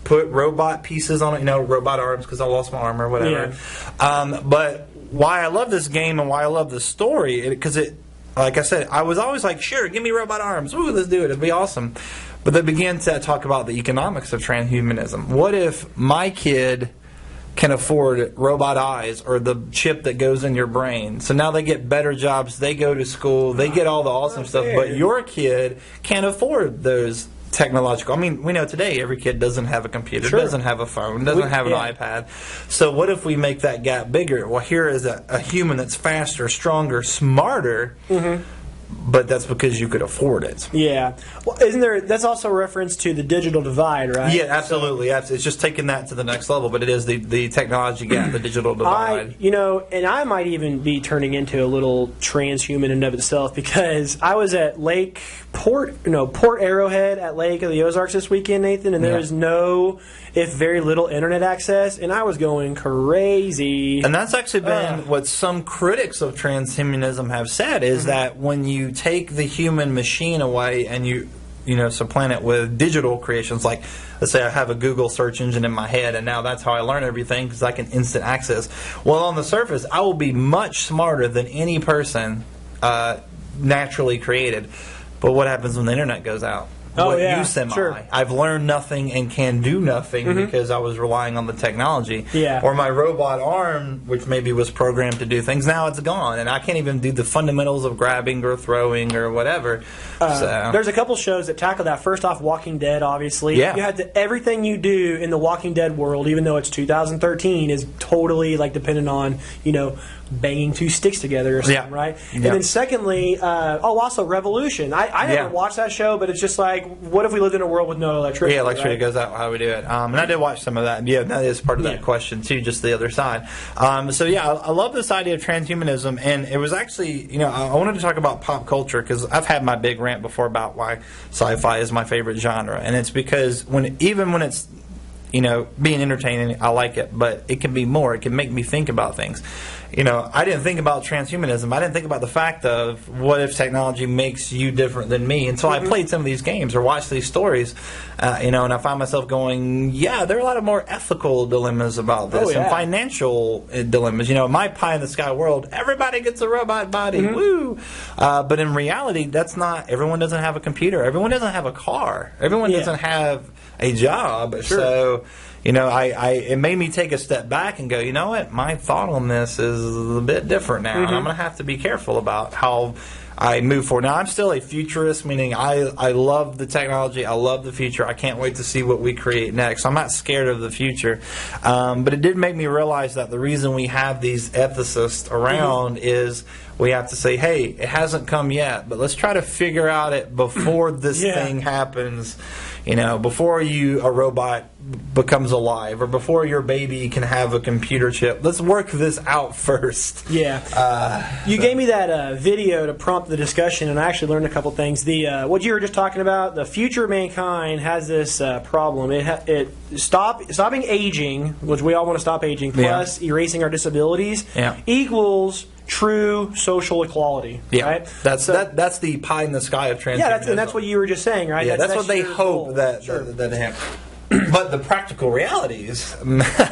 put robot pieces on it, robot arms, because I lost my arm or whatever. Yeah. But why I love this game and why I love the story, because like I said, I was always like, sure, give me robot arms. Ooh, let's do it. It'd be awesome. But they began to talk about the economics of transhumanism. What if my kid can afford robot eyes or the chip that goes in your brain? So now they get better jobs, they go to school, they get all the awesome stuff, but your kid can't afford those technological. I mean, we know today every kid doesn't have a computer, doesn't have a phone, doesn't have an iPad. So what if we make that gap bigger? Well, here is a human that's faster, stronger, smarter, but that's because you could afford it. Yeah. Well, that's also a reference to the digital divide, right? Yeah, absolutely. It's just taking that to the next level, but it is the technology gap, the digital divide. And I might even be turning into a little transhuman in and of itself, because I was at Port Arrowhead at Lake of the Ozarks this weekend, Nathan, and there was very little internet access, and I was going crazy. And that's actually been what some critics of transhumanism have said, is that when you take the human machine away and you supplant it with digital creations. Like, let's say I have a Google search engine in my head, and now that's how I learn everything because I can instant access. Well, on the surface, I will be much smarter than any person naturally created. But what happens when the internet goes out? What use am I? I've learned nothing and can do nothing because I was relying on the technology. Yeah. Or my robot arm, which maybe was programmed to do things, now it's gone, and I can't even do the fundamentals of grabbing or throwing or whatever. There's a couple shows that tackle that. First off, Walking Dead, obviously. Yeah. You had to, everything you do in the Walking Dead world, even though it's 2013, is totally dependent on banging two sticks together or something, right? Yeah. And then secondly, also Revolution. I never watched that show, but it's just like, what if we lived in a world with no electricity? Yeah, electricity goes out. How do we do it? And I did watch some of that. Yeah, that is part of that question too, just the other side. So yeah, I love this idea of transhumanism, and it was actually, I wanted to talk about pop culture because I've had my big rant before about why sci-fi is my favorite genre, and it's because even when it's being entertaining, I like it, but it can be more. It can make me think about things. I didn't think about transhumanism. I didn't think about the fact of what if technology makes you different than me until I played some of these games or watched these stories, and I found myself going, yeah, there are a lot of more ethical dilemmas about this and financial dilemmas. My pie-in-the-sky world, everybody gets a robot body, woo! But in reality, that's not, everyone doesn't have a computer. Everyone doesn't have a car. Everyone doesn't have a job. Sure. So, it made me take a step back and go, you know what? My thought on this is a bit different now, and I'm going to have to be careful about how I move forward. Now, I'm still a futurist, meaning I love the technology. I love the future. I can't wait to see what we create next. I'm not scared of the future. But it did make me realize that the reason we have these ethicists around is we have to say, hey, it hasn't come yet, but let's try to figure out it before this thing happens. Before a robot becomes alive, or before your baby can have a computer chip. Let's work this out first. Yeah. You gave me that video to prompt the discussion, and I actually learned a couple things. What you were just talking about, the future of mankind has this problem. Stopping aging, which we all want to stop aging, plus erasing our disabilities, equals true social equality. Yeah, right? That's the pie in the sky of transhumanism. Yeah, and that's what you were just saying, right? Yeah, that's what they hope that happens. But the practical realities, maybe,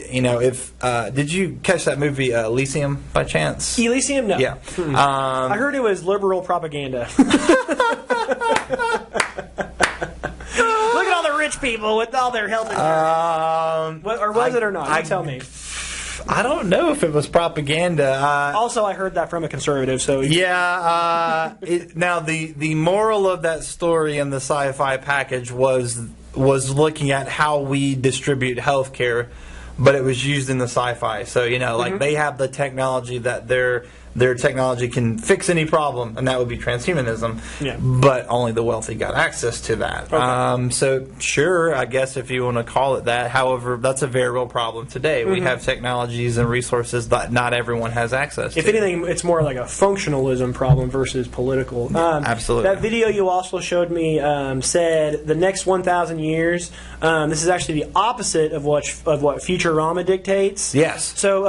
if did you catch that movie Elysium by chance? Elysium, no. Yeah, I heard it was liberal propaganda. Look at all the rich people with all their health insurance. Or was it or not? You tell me. I don't know if it was propaganda. Also, I heard that from a conservative. So yeah. Now, the moral of that story in the sci-fi package was looking at how we distribute healthcare, but it was used in the sci-fi. So they have the technology that their technology can fix any problem, and that would be transhumanism. Yeah. But only the wealthy got access to that. Okay. So sure, I guess if you want to call it that. However, that's a very real problem today. We have technologies and resources that not everyone has access to. If anything, it's more like a functionalism problem versus political. Absolutely. That video you also showed me said the next 1,000 years. This is actually the opposite of what Futurama dictates. Yes. So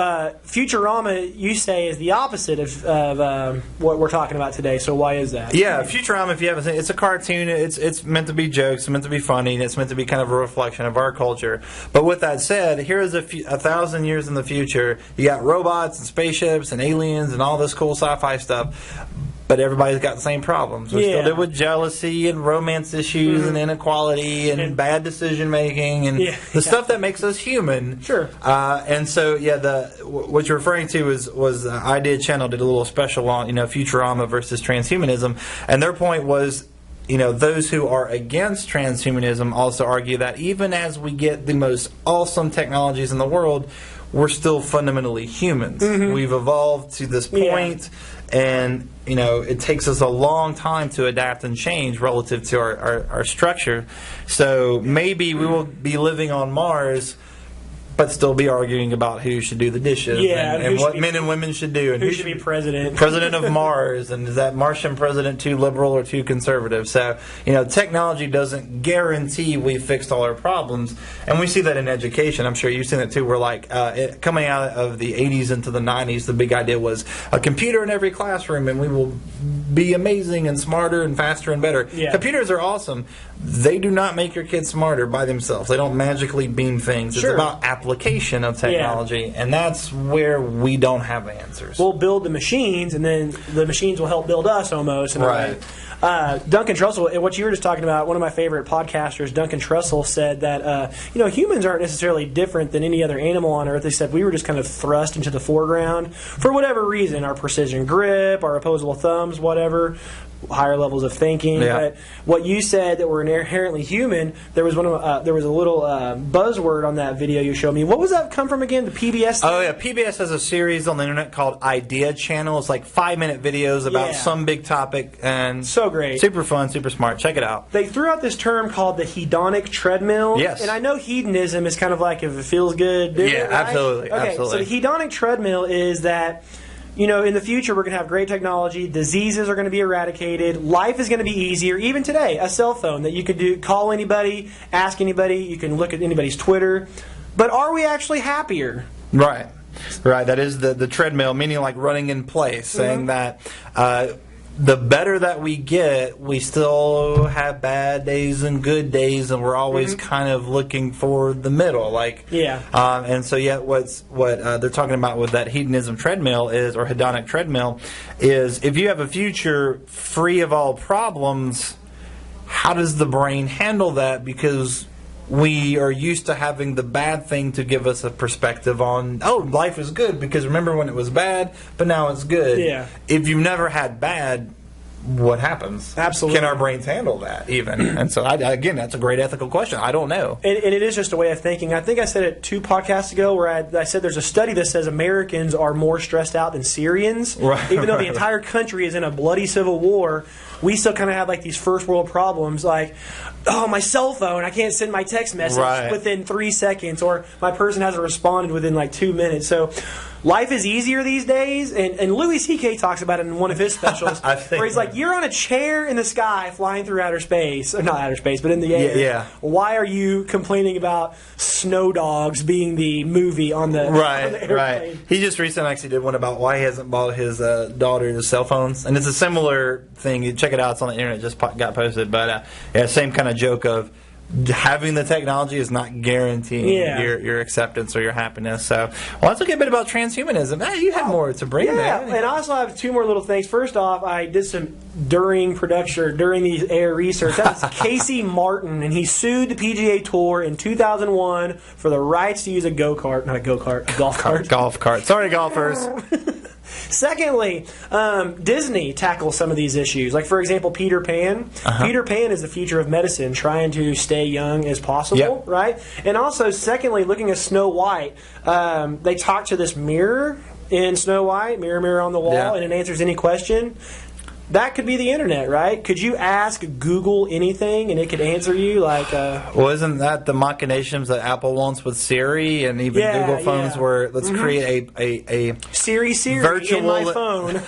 Futurama, you say, is the opposite of what we're talking about today. So why is that? Yeah, Futurama, if you haven't seen it, it's a cartoon. It's meant to be jokes. It's meant to be funny. And it's meant to be kind of a reflection of our culture. But with that said, here is 1,000 years in the future. You got robots and spaceships and aliens and all this cool sci-fi stuff. But everybody's got the same problems. We still deal with jealousy and romance issues and inequality and bad decision making and the stuff that makes us human. Sure. And so, what you're referring to was Idea Channel did a little special on Futurama versus transhumanism, and their point was, those who are against transhumanism also argue that even as we get the most awesome technologies in the world, we're still fundamentally humans. We've evolved to this point. And, it takes us a long time to adapt and change relative to our structure. So maybe we will be living on Mars, but still be arguing about who should do the dishes and what men and women should do. And who should be president. President of Mars, and is that Martian president too liberal or too conservative? So, technology doesn't guarantee we fixed all our problems. And we see that in education. I'm sure you've seen it too, where coming out of the 80s into the 90s, the big idea was a computer in every classroom and we will be amazing and smarter and faster and better. Yeah. Computers are awesome. They do not make your kids smarter by themselves. They don't magically beam things. It's about application of technology, and that's where we don't have answers. We'll build the machines, and then the machines will help build us almost. Right. Duncan Trussell, what you were just talking about, one of my favorite podcasters, Duncan Trussell, said that humans aren't necessarily different than any other animal on Earth. They said we were just kind of thrust into the foreground for whatever reason, our precision grip, our opposable thumbs, whatever, higher levels of thinking. Yeah. But what you said that we're inherently human, there was there was a little buzzword on that video you showed me. What was that come from again? The PBS thing? Oh yeah, PBS has a series on the internet called Idea Channel. It's like 5-minute videos about some big topic, and so great, super fun, super smart. Check it out. They threw out this term called the hedonic treadmill. Yes. And I know hedonism is kind of like if it feels good, do it, right? Absolutely. Okay, absolutely. So the hedonic treadmill is that in the future we're going to have great technology, diseases are going to be eradicated, life is going to be easier. Even today, a cell phone that you could call anybody, ask anybody, you can look at anybody's Twitter. But are we actually happier? Right. That is the treadmill, meaning like running in place, saying that the better that we get, we still have bad days and good days, and we're always kind of looking for the middle. And so what they're talking about with that hedonism treadmill or hedonic treadmill is if you have a future free of all problems, how does the brain handle that? Because we are used to having the bad thing to give us a perspective on, life is good because remember when it was bad, but now it's good. Yeah. If you've never had bad, what happens? Absolutely. Can our brains handle that even? And so, again, that's a great ethical question. I don't know. And it is just a way of thinking. I think I said it 2 podcasts ago where I said there's a study that says Americans are more stressed out than Syrians. Right, even though the entire country is in a bloody civil war, we still kind of have like these first world problems like, my cell phone, I can't send my text message within 3 seconds, or my person hasn't responded within like 2 minutes. So life is easier these days, and Louis C.K. talks about it in one of his specials where he's like, you're on a chair in the sky flying through outer space, or not outer space, but in the air. Yeah. Why are you complaining about Snow Dogs being the movie on the airplane? Right. He just recently actually did one about why he hasn't bought his daughter the cell phones, and it's a similar thing. You check it out; it's on the internet. Just got posted, but same kind of joke of having the technology is not guaranteeing your acceptance or your happiness. So, let's look a bit about transhumanism. You had more to bring there. And I also have 2 more little things. First off, I did some during the air research. That's Casey Martin, and he sued the PGA Tour in 2001 for the rights to use a golf cart. Golf cart. Sorry, golfers. Secondly, Disney tackles some of these issues. Like, for example, Peter Pan. Peter Pan is the future of medicine, trying to stay young as possible, right? And also, secondly, looking at Snow White, they talk to this mirror in Snow White, mirror, mirror on the wall, and it answers any question. That could be the internet, right? Could you ask Google anything and it could answer you? Isn't that the machinations that Apple wants with Siri and even Google phones where let's create a Siri virtual in my phone.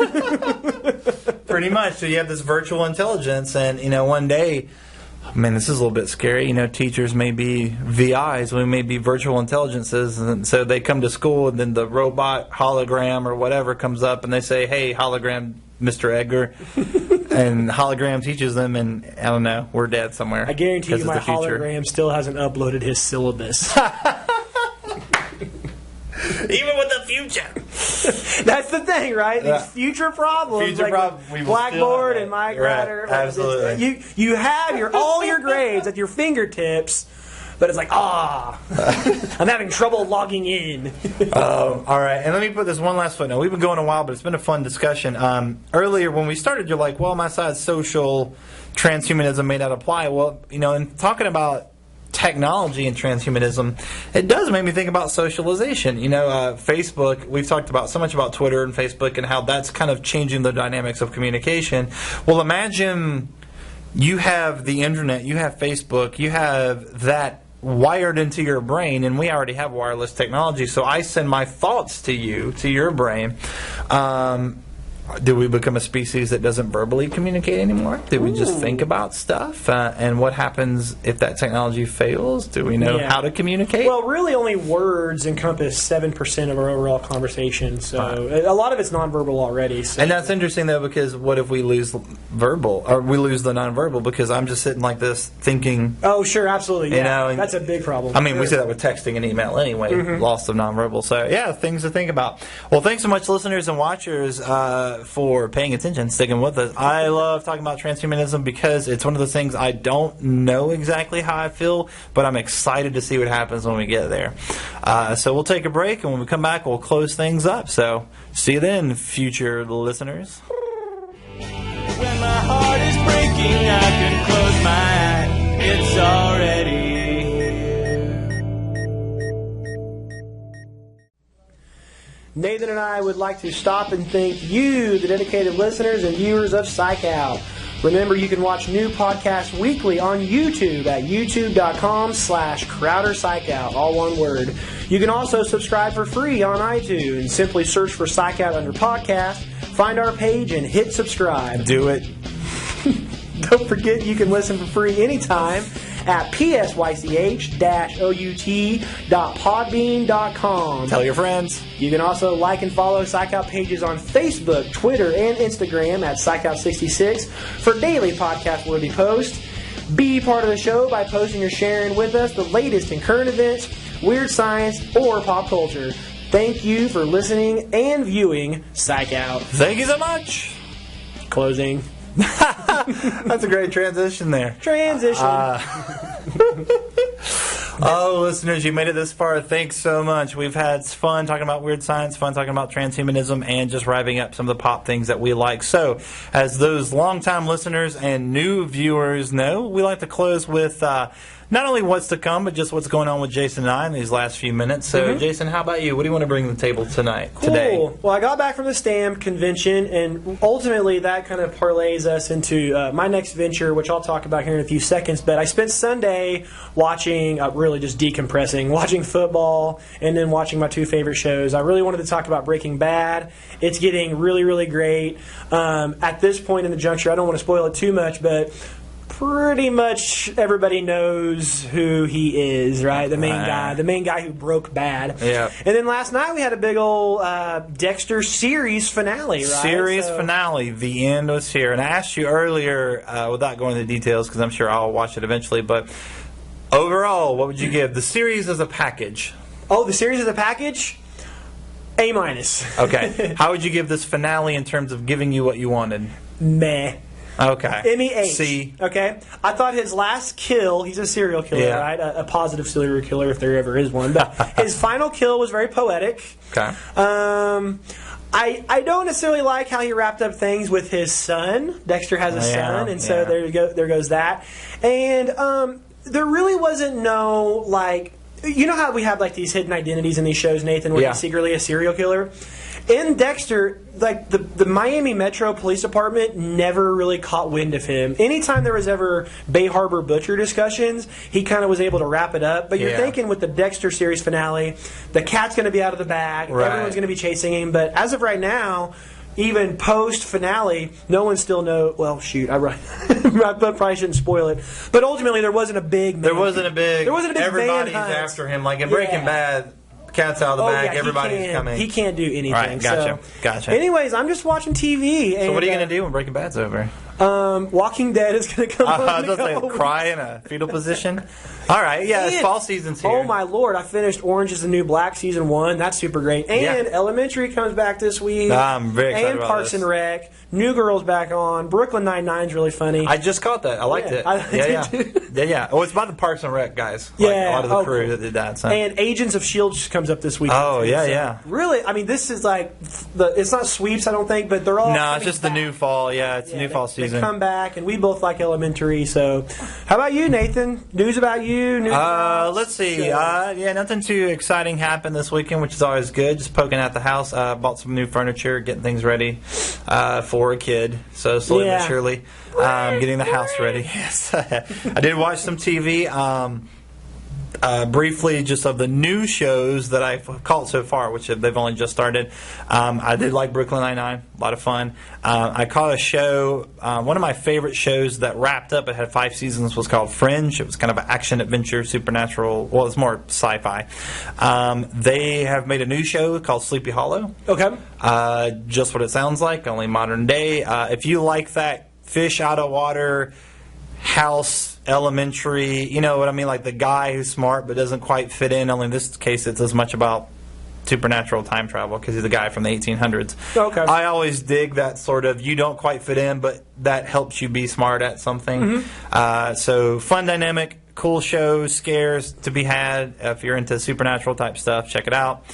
Pretty much. So you have this virtual intelligence, and one day, man, this is a little bit scary. Teachers may be VIs, we may be virtual intelligences, and so they come to school, and then the robot hologram or whatever comes up, and they say, "Hey, hologram, Mr. Edgar," and hologram teaches them, and I don't know, we're dead somewhere. I guarantee you my hologram still hasn't uploaded his syllabus. Even with the future. That's the thing, right? These future problems, Blackboard and MicroWriter. Right. Absolutely. You have all your grades at your fingertips, but it's like, I'm having trouble logging in. All right, and let me put this one last footnote. We've been going a while, but it's been a fun discussion. Earlier when we started, you're like, well, my side's social, transhumanism may not apply. Well, in talking about technology and transhumanism, it does make me think about socialization. Facebook, we've talked about so much about Twitter and Facebook and how that's kind of changing the dynamics of communication. Well, imagine you have the internet, you have Facebook, you have that wired into your brain, and we already have wireless technology. So I send my thoughts to you, to your brain. Do we become a species that doesn't verbally communicate anymore? Do we just think about stuff? And what happens if that technology fails? Do we know how to communicate? Well, really only words encompass 7% of our overall conversation. So a lot of it's nonverbal already. So. And that's interesting, though, because what if we lose verbal, or we lose the nonverbal? Because I'm just sitting like this thinking... Oh, sure, absolutely. Yeah, you know, and, that's a big problem. I mean, we say that with texting and email anyway, loss of nonverbal. So, yeah, things to think about. Well, thanks so much, listeners and watchers, for paying attention, sticking with us. I love talking about transhumanism because it's one of those things I don't know exactly how I feel, but I'm excited to see what happens when we get there. So we'll take a break, and when we come back, we'll close things up. So see you then, future listeners. When my heart is breaking, I can close my eyes. It's already. Nathan and I would like to stop and thank you, the dedicated listeners and viewers of Psych Out. Remember, you can watch new podcasts weekly on YouTube at youtube.com/CrowderPsychout, all one word. You can also subscribe for free on iTunes. Simply search for Psych Out under podcast, find our page, and hit subscribe. Do it. Don't forget you can listen for free anytime at psych.out.podbean.com. Tell your friends. You can also like and follow Psych Out pages on Facebook, Twitter, and Instagram at PsychOut66 for daily podcast-worthy posts. Be part of the show by posting or sharing with us the latest in current events, weird science, or pop culture. Thank you for listening and viewing Psych Out. Thank you so much. Closing. That's a great transition there. Transition. Oh, listeners, you made it this far. Thanks so much. We've had fun talking about weird science, fun talking about transhumanism, and just wrapping up some of the pop things that we like. So, as those longtime listeners and new viewers know, we like to close with not only what's to come, but just what's going on with Jason and I in these last few minutes. So, Jason, how about you? What do you want to bring to the table today? Well, I got back from the STAM convention, and ultimately that kind of parlays us into my next venture, which I'll talk about here in a few seconds. But I spent Sunday watching, really just decompressing, watching football, and then watching my two favorite shows. I really wanted to talk about Breaking Bad. It's getting really, really great. At this point in the juncture, I don't want to spoil it too much, but pretty much everybody knows who he is, right? The main guy who broke bad. Yeah. And then last night we had a big old Dexter series finale, right? Finale. The end was here. And I asked you earlier, without going into details, because I'm sure I'll watch it eventually, but overall, what would you give the series as a package? Oh, the series as a package? A-. Okay. How would you give this finale in terms of giving you what you wanted? Meh. Okay. MEH. C. Okay. I thought his last kill, he's a serial killer, right? A positive serial killer if there ever is one. But his final kill was very poetic. Okay. I don't necessarily like how he wrapped up things with his son. Dexter has a son, and so there goes that. And there really wasn't no, like, you know how we have like these hidden identities in these shows, Nathan, where he's secretly a serial killer? In Dexter, like the Miami Metro Police Department never really caught wind of him. Anytime there was ever Bay Harbor Butcher discussions, he kind of was able to wrap it up. But you're thinking with the Dexter series finale, the cat's going to be out of the bag, everyone's going to be chasing him. But as of right now, even post-finale, no one still knows. Well, shoot, I probably shouldn't spoil it. But ultimately, there wasn't a big everybody's manhunt. after him. Like in Breaking Bad, cat's out of the bag, everybody's coming. He can't do anything. Right, gotcha. Anyways, I'm just watching TV. And, so what are you going to do when Breaking Bad's over? Walking Dead is going to come on. I was going to say, cry in a fetal position. All right, it's fall season's here. Oh, my Lord. I finished Orange is the New Black Season 1. That's super great. And Elementary comes back this week. I'm very excited about Parks and Rec. New Girl's back on. Brooklyn Nine-Nine's really funny. I just caught that. I liked it. Yeah. Oh, it's about the Parks and Rec guys. Like, a lot of the crew that did that. So. And Agents of S.H.I.E.L.D. comes up this week. Oh, yeah. Really, I mean, this is like, it's not sweeps, I don't think, but they're all No, it's just back. The new fall. Yeah, it's the new fall season. They come back, and we both like Elementary. So, how about you, Nathan? News about you? Let's see. Nothing too exciting happened this weekend, which is always good. Just poking out the house. Bought some new furniture, getting things ready for a kid. So slowly but surely, getting the house ready. Yes, I did watch some TV. briefly, just of the new shows that I've caught so far, which they've only just started. I did like Brooklyn Nine-Nine, a lot of fun. I caught a show, one of my favorite shows that wrapped up. It had 5 seasons. Was called Fringe. It was kind of an action adventure, supernatural. Well, it's more sci-fi. They have made a new show called Sleepy Hollow. Okay. Just what it sounds like, only modern day. If you like that fish out of water, house, elementary, you know what I mean, like the guy who's smart but doesn't quite fit in. Only in this case, it's as much about supernatural time travel because he's a guy from the 1800s. Okay. I always dig that sort of you don't quite fit in, but that helps you be smart at something. So fun dynamic, cool show, scares to be had. If you're into supernatural type stuff, check it out.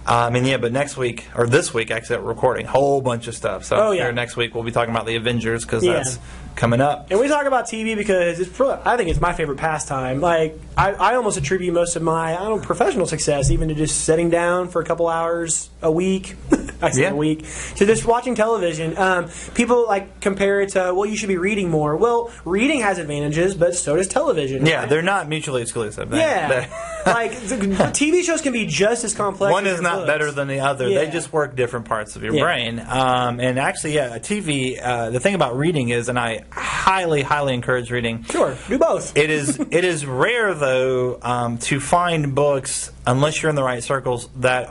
But next week, or this week, actually, we're recording a whole bunch of stuff. So next week, we'll be talking about the Avengers because that's coming up. And we talk about TV because I think it's my favorite pastime. Like, I almost attribute most of my professional success even to just sitting down for a couple hours a week. I say a week. So just watching television. People like compare it to, well, you should be reading more. Well, reading has advantages, but so does television. Yeah, right? They're not mutually exclusive. Like, TV shows can be just as complex. One is not better than the other. Yeah. They just work different parts of your brain. And actually, TV, the thing about reading is, and I highly, highly encourage reading. Sure, do both. It is rare, though, to find books, unless you're in the right circles, that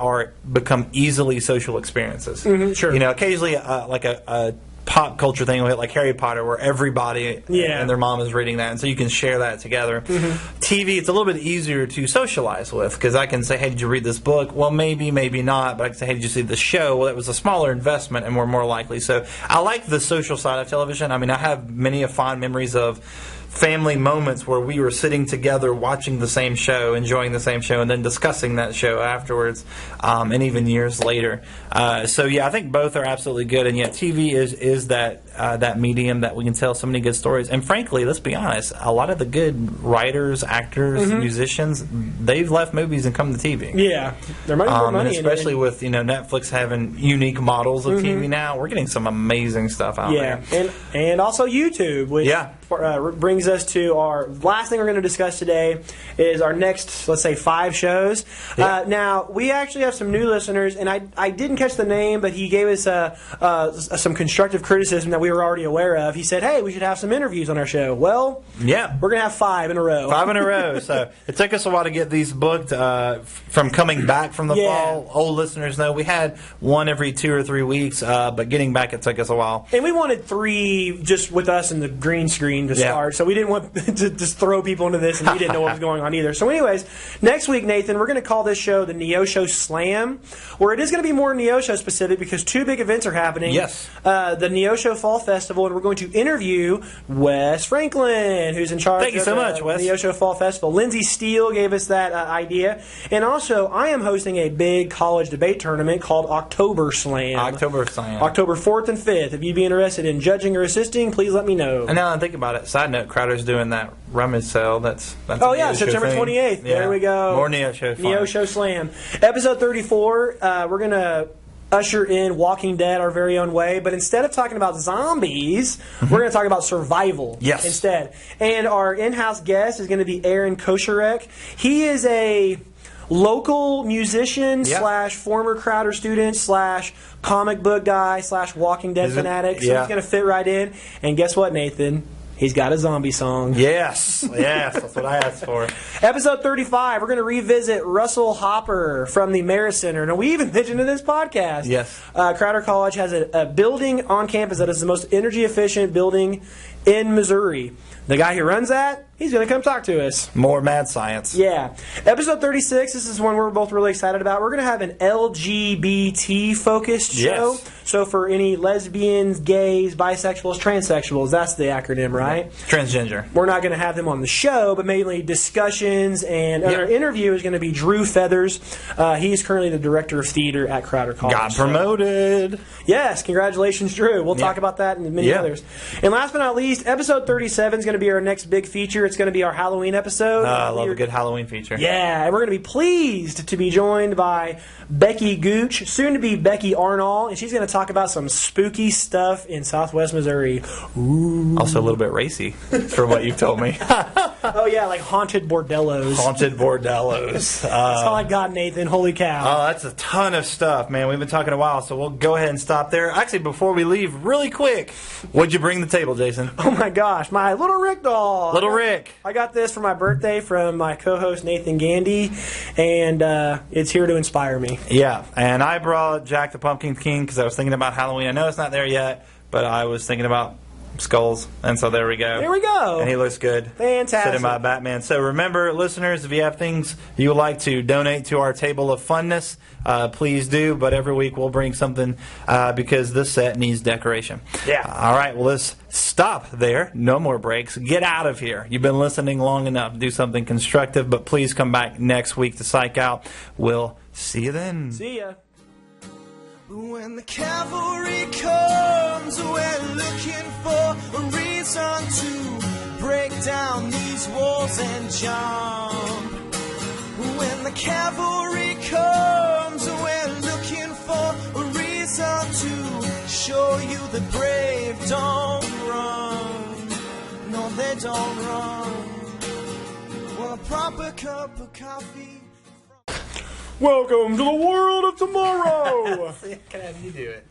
become easily social experiences. Sure. You know, occasionally, like a pop culture thing will hit, like Harry Potter, where everybody and their mom is reading that, and so you can share that together. TV, it's a little bit easier to socialize with, because I can say, hey, did you read this book? Well, maybe, maybe not, but I can say, hey, did you see the show? Well, it was a smaller investment, and we're more likely. So I like the social side of television. I mean, I have many fond memories of family moments where we were sitting together watching the same show, enjoying the same show, and then discussing that show afterwards, and even years later. I think both are absolutely good, and yet TV is that medium that we can tell so many good stories. And frankly, let's be honest, a lot of the good writers, actors, musicians, they've left movies and come to TV. Yeah, there might be more money, and especially with Netflix having unique models of TV now, we're getting some amazing stuff out there. And also YouTube, which brings us to our last thing we're going to discuss today is our next, let's say, 5 shows. Now, we actually have some new listeners, and I didn't catch the name, but he gave us some constructive criticism that we were already aware of. He said, hey, we should have some interviews on our show. Well, we're going to have 5 in a row. 5 in a row. So it took us a while to get these booked from coming back from the fall. Old listeners know we had one every 2 or 3 weeks, but getting back, it took us a while. And we wanted 3 just with us in the green screen to start, so we didn't want to just throw people into this, and we didn't know what was going on either. So anyways, next week, Nathan, we're going to call this show the Neo Show Slam, where it is going to be more Neo Show specific because 2 big events are happening. Yes. The Neo Show Fall Festival, and we're going to interview Wes Franklin, who's in charge of the Neo Show Fall Festival. Lindsay Steele gave us that idea. And also, I am hosting a big college debate tournament called October Slam. October Slam. October 4th and 5th. If you'd be interested in judging or assisting, please let me know. And now I think about it, side note, Crowder's doing that rummage sale. That's September 28th. There we go. More Neo Show fun. Neo Show Slam. Episode 34, we're going to usher in Walking Dead our very own way, but instead of talking about zombies, we're going to talk about survival instead. And our in-house guest is going to be Aaron Kosharek. He is a local musician / former Crowder student / comic book guy / Walking Dead fanatic. So he's going to fit right in. And guess what, Nathan? He's got a zombie song. Yes, that's what I asked for. Episode 35, we're going to revisit Russell Hopper from the Marist Center. Now, we even mentioned in this podcast. Yes. Crowder College has a building on campus that is the most energy efficient building in Missouri. The guy who runs that, he's going to come talk to us. More mad science. Yeah. Episode 36, this is one we're both really excited about. We're going to have an LGBT-focused show. So for any lesbians, gays, bisexuals, transsexuals, that's the acronym, right? Transgender. We're not going to have them on the show, but mainly discussions. And our interview is going to be Drew Feathers. He's currently the director of theater at Crowder College. Got promoted. Yes, congratulations, Drew. We'll talk about that and many others. And last but not least, episode 37 is going to be our next big feature. It's going to be our Halloween episode. I love a good Halloween feature. Yeah, and we're going to be pleased to be joined by Becky Gooch, soon to be Becky Arnall, and she's going to talk about some spooky stuff in Southwest Missouri. Ooh. Also a little bit racy, for what you've told me. Oh, yeah, like haunted bordellos. Haunted bordellos. That's all I got, Nathan. Holy cow. Oh, that's a ton of stuff, man. We've been talking a while, so we'll go ahead and stop there. Actually, before we leave, really quick, what'd you bring to the table, Jason? Oh, my gosh. My Little Rick doll. Little Rick. I got this for my birthday from my co-host, Nathan Gandy, and it's here to inspire me. Yeah, and I brought Jack the Pumpkin King because I was thinking about Halloween. I know it's not there yet, but I was thinking about skulls, and so there we go. There we go. And he looks good. Fantastic. Sitting by Batman. So remember, listeners, if you have things you would like to donate to our table of funness, please do. But every week we'll bring something because this set needs decoration. Yeah. All right, well, let's stop there. No more breaks. Get out of here. You've been listening long enough. Do something constructive, but please come back next week to Psych Out. We'll see you then. See ya. When the cavalry comes, we're looking for a reason to break down these walls and jump. When the cavalry comes, we're looking for a reason to show you the brave don't run. No, they don't run. Well, a proper cup of coffee. Welcome to the world of tomorrow. Can I have you do it?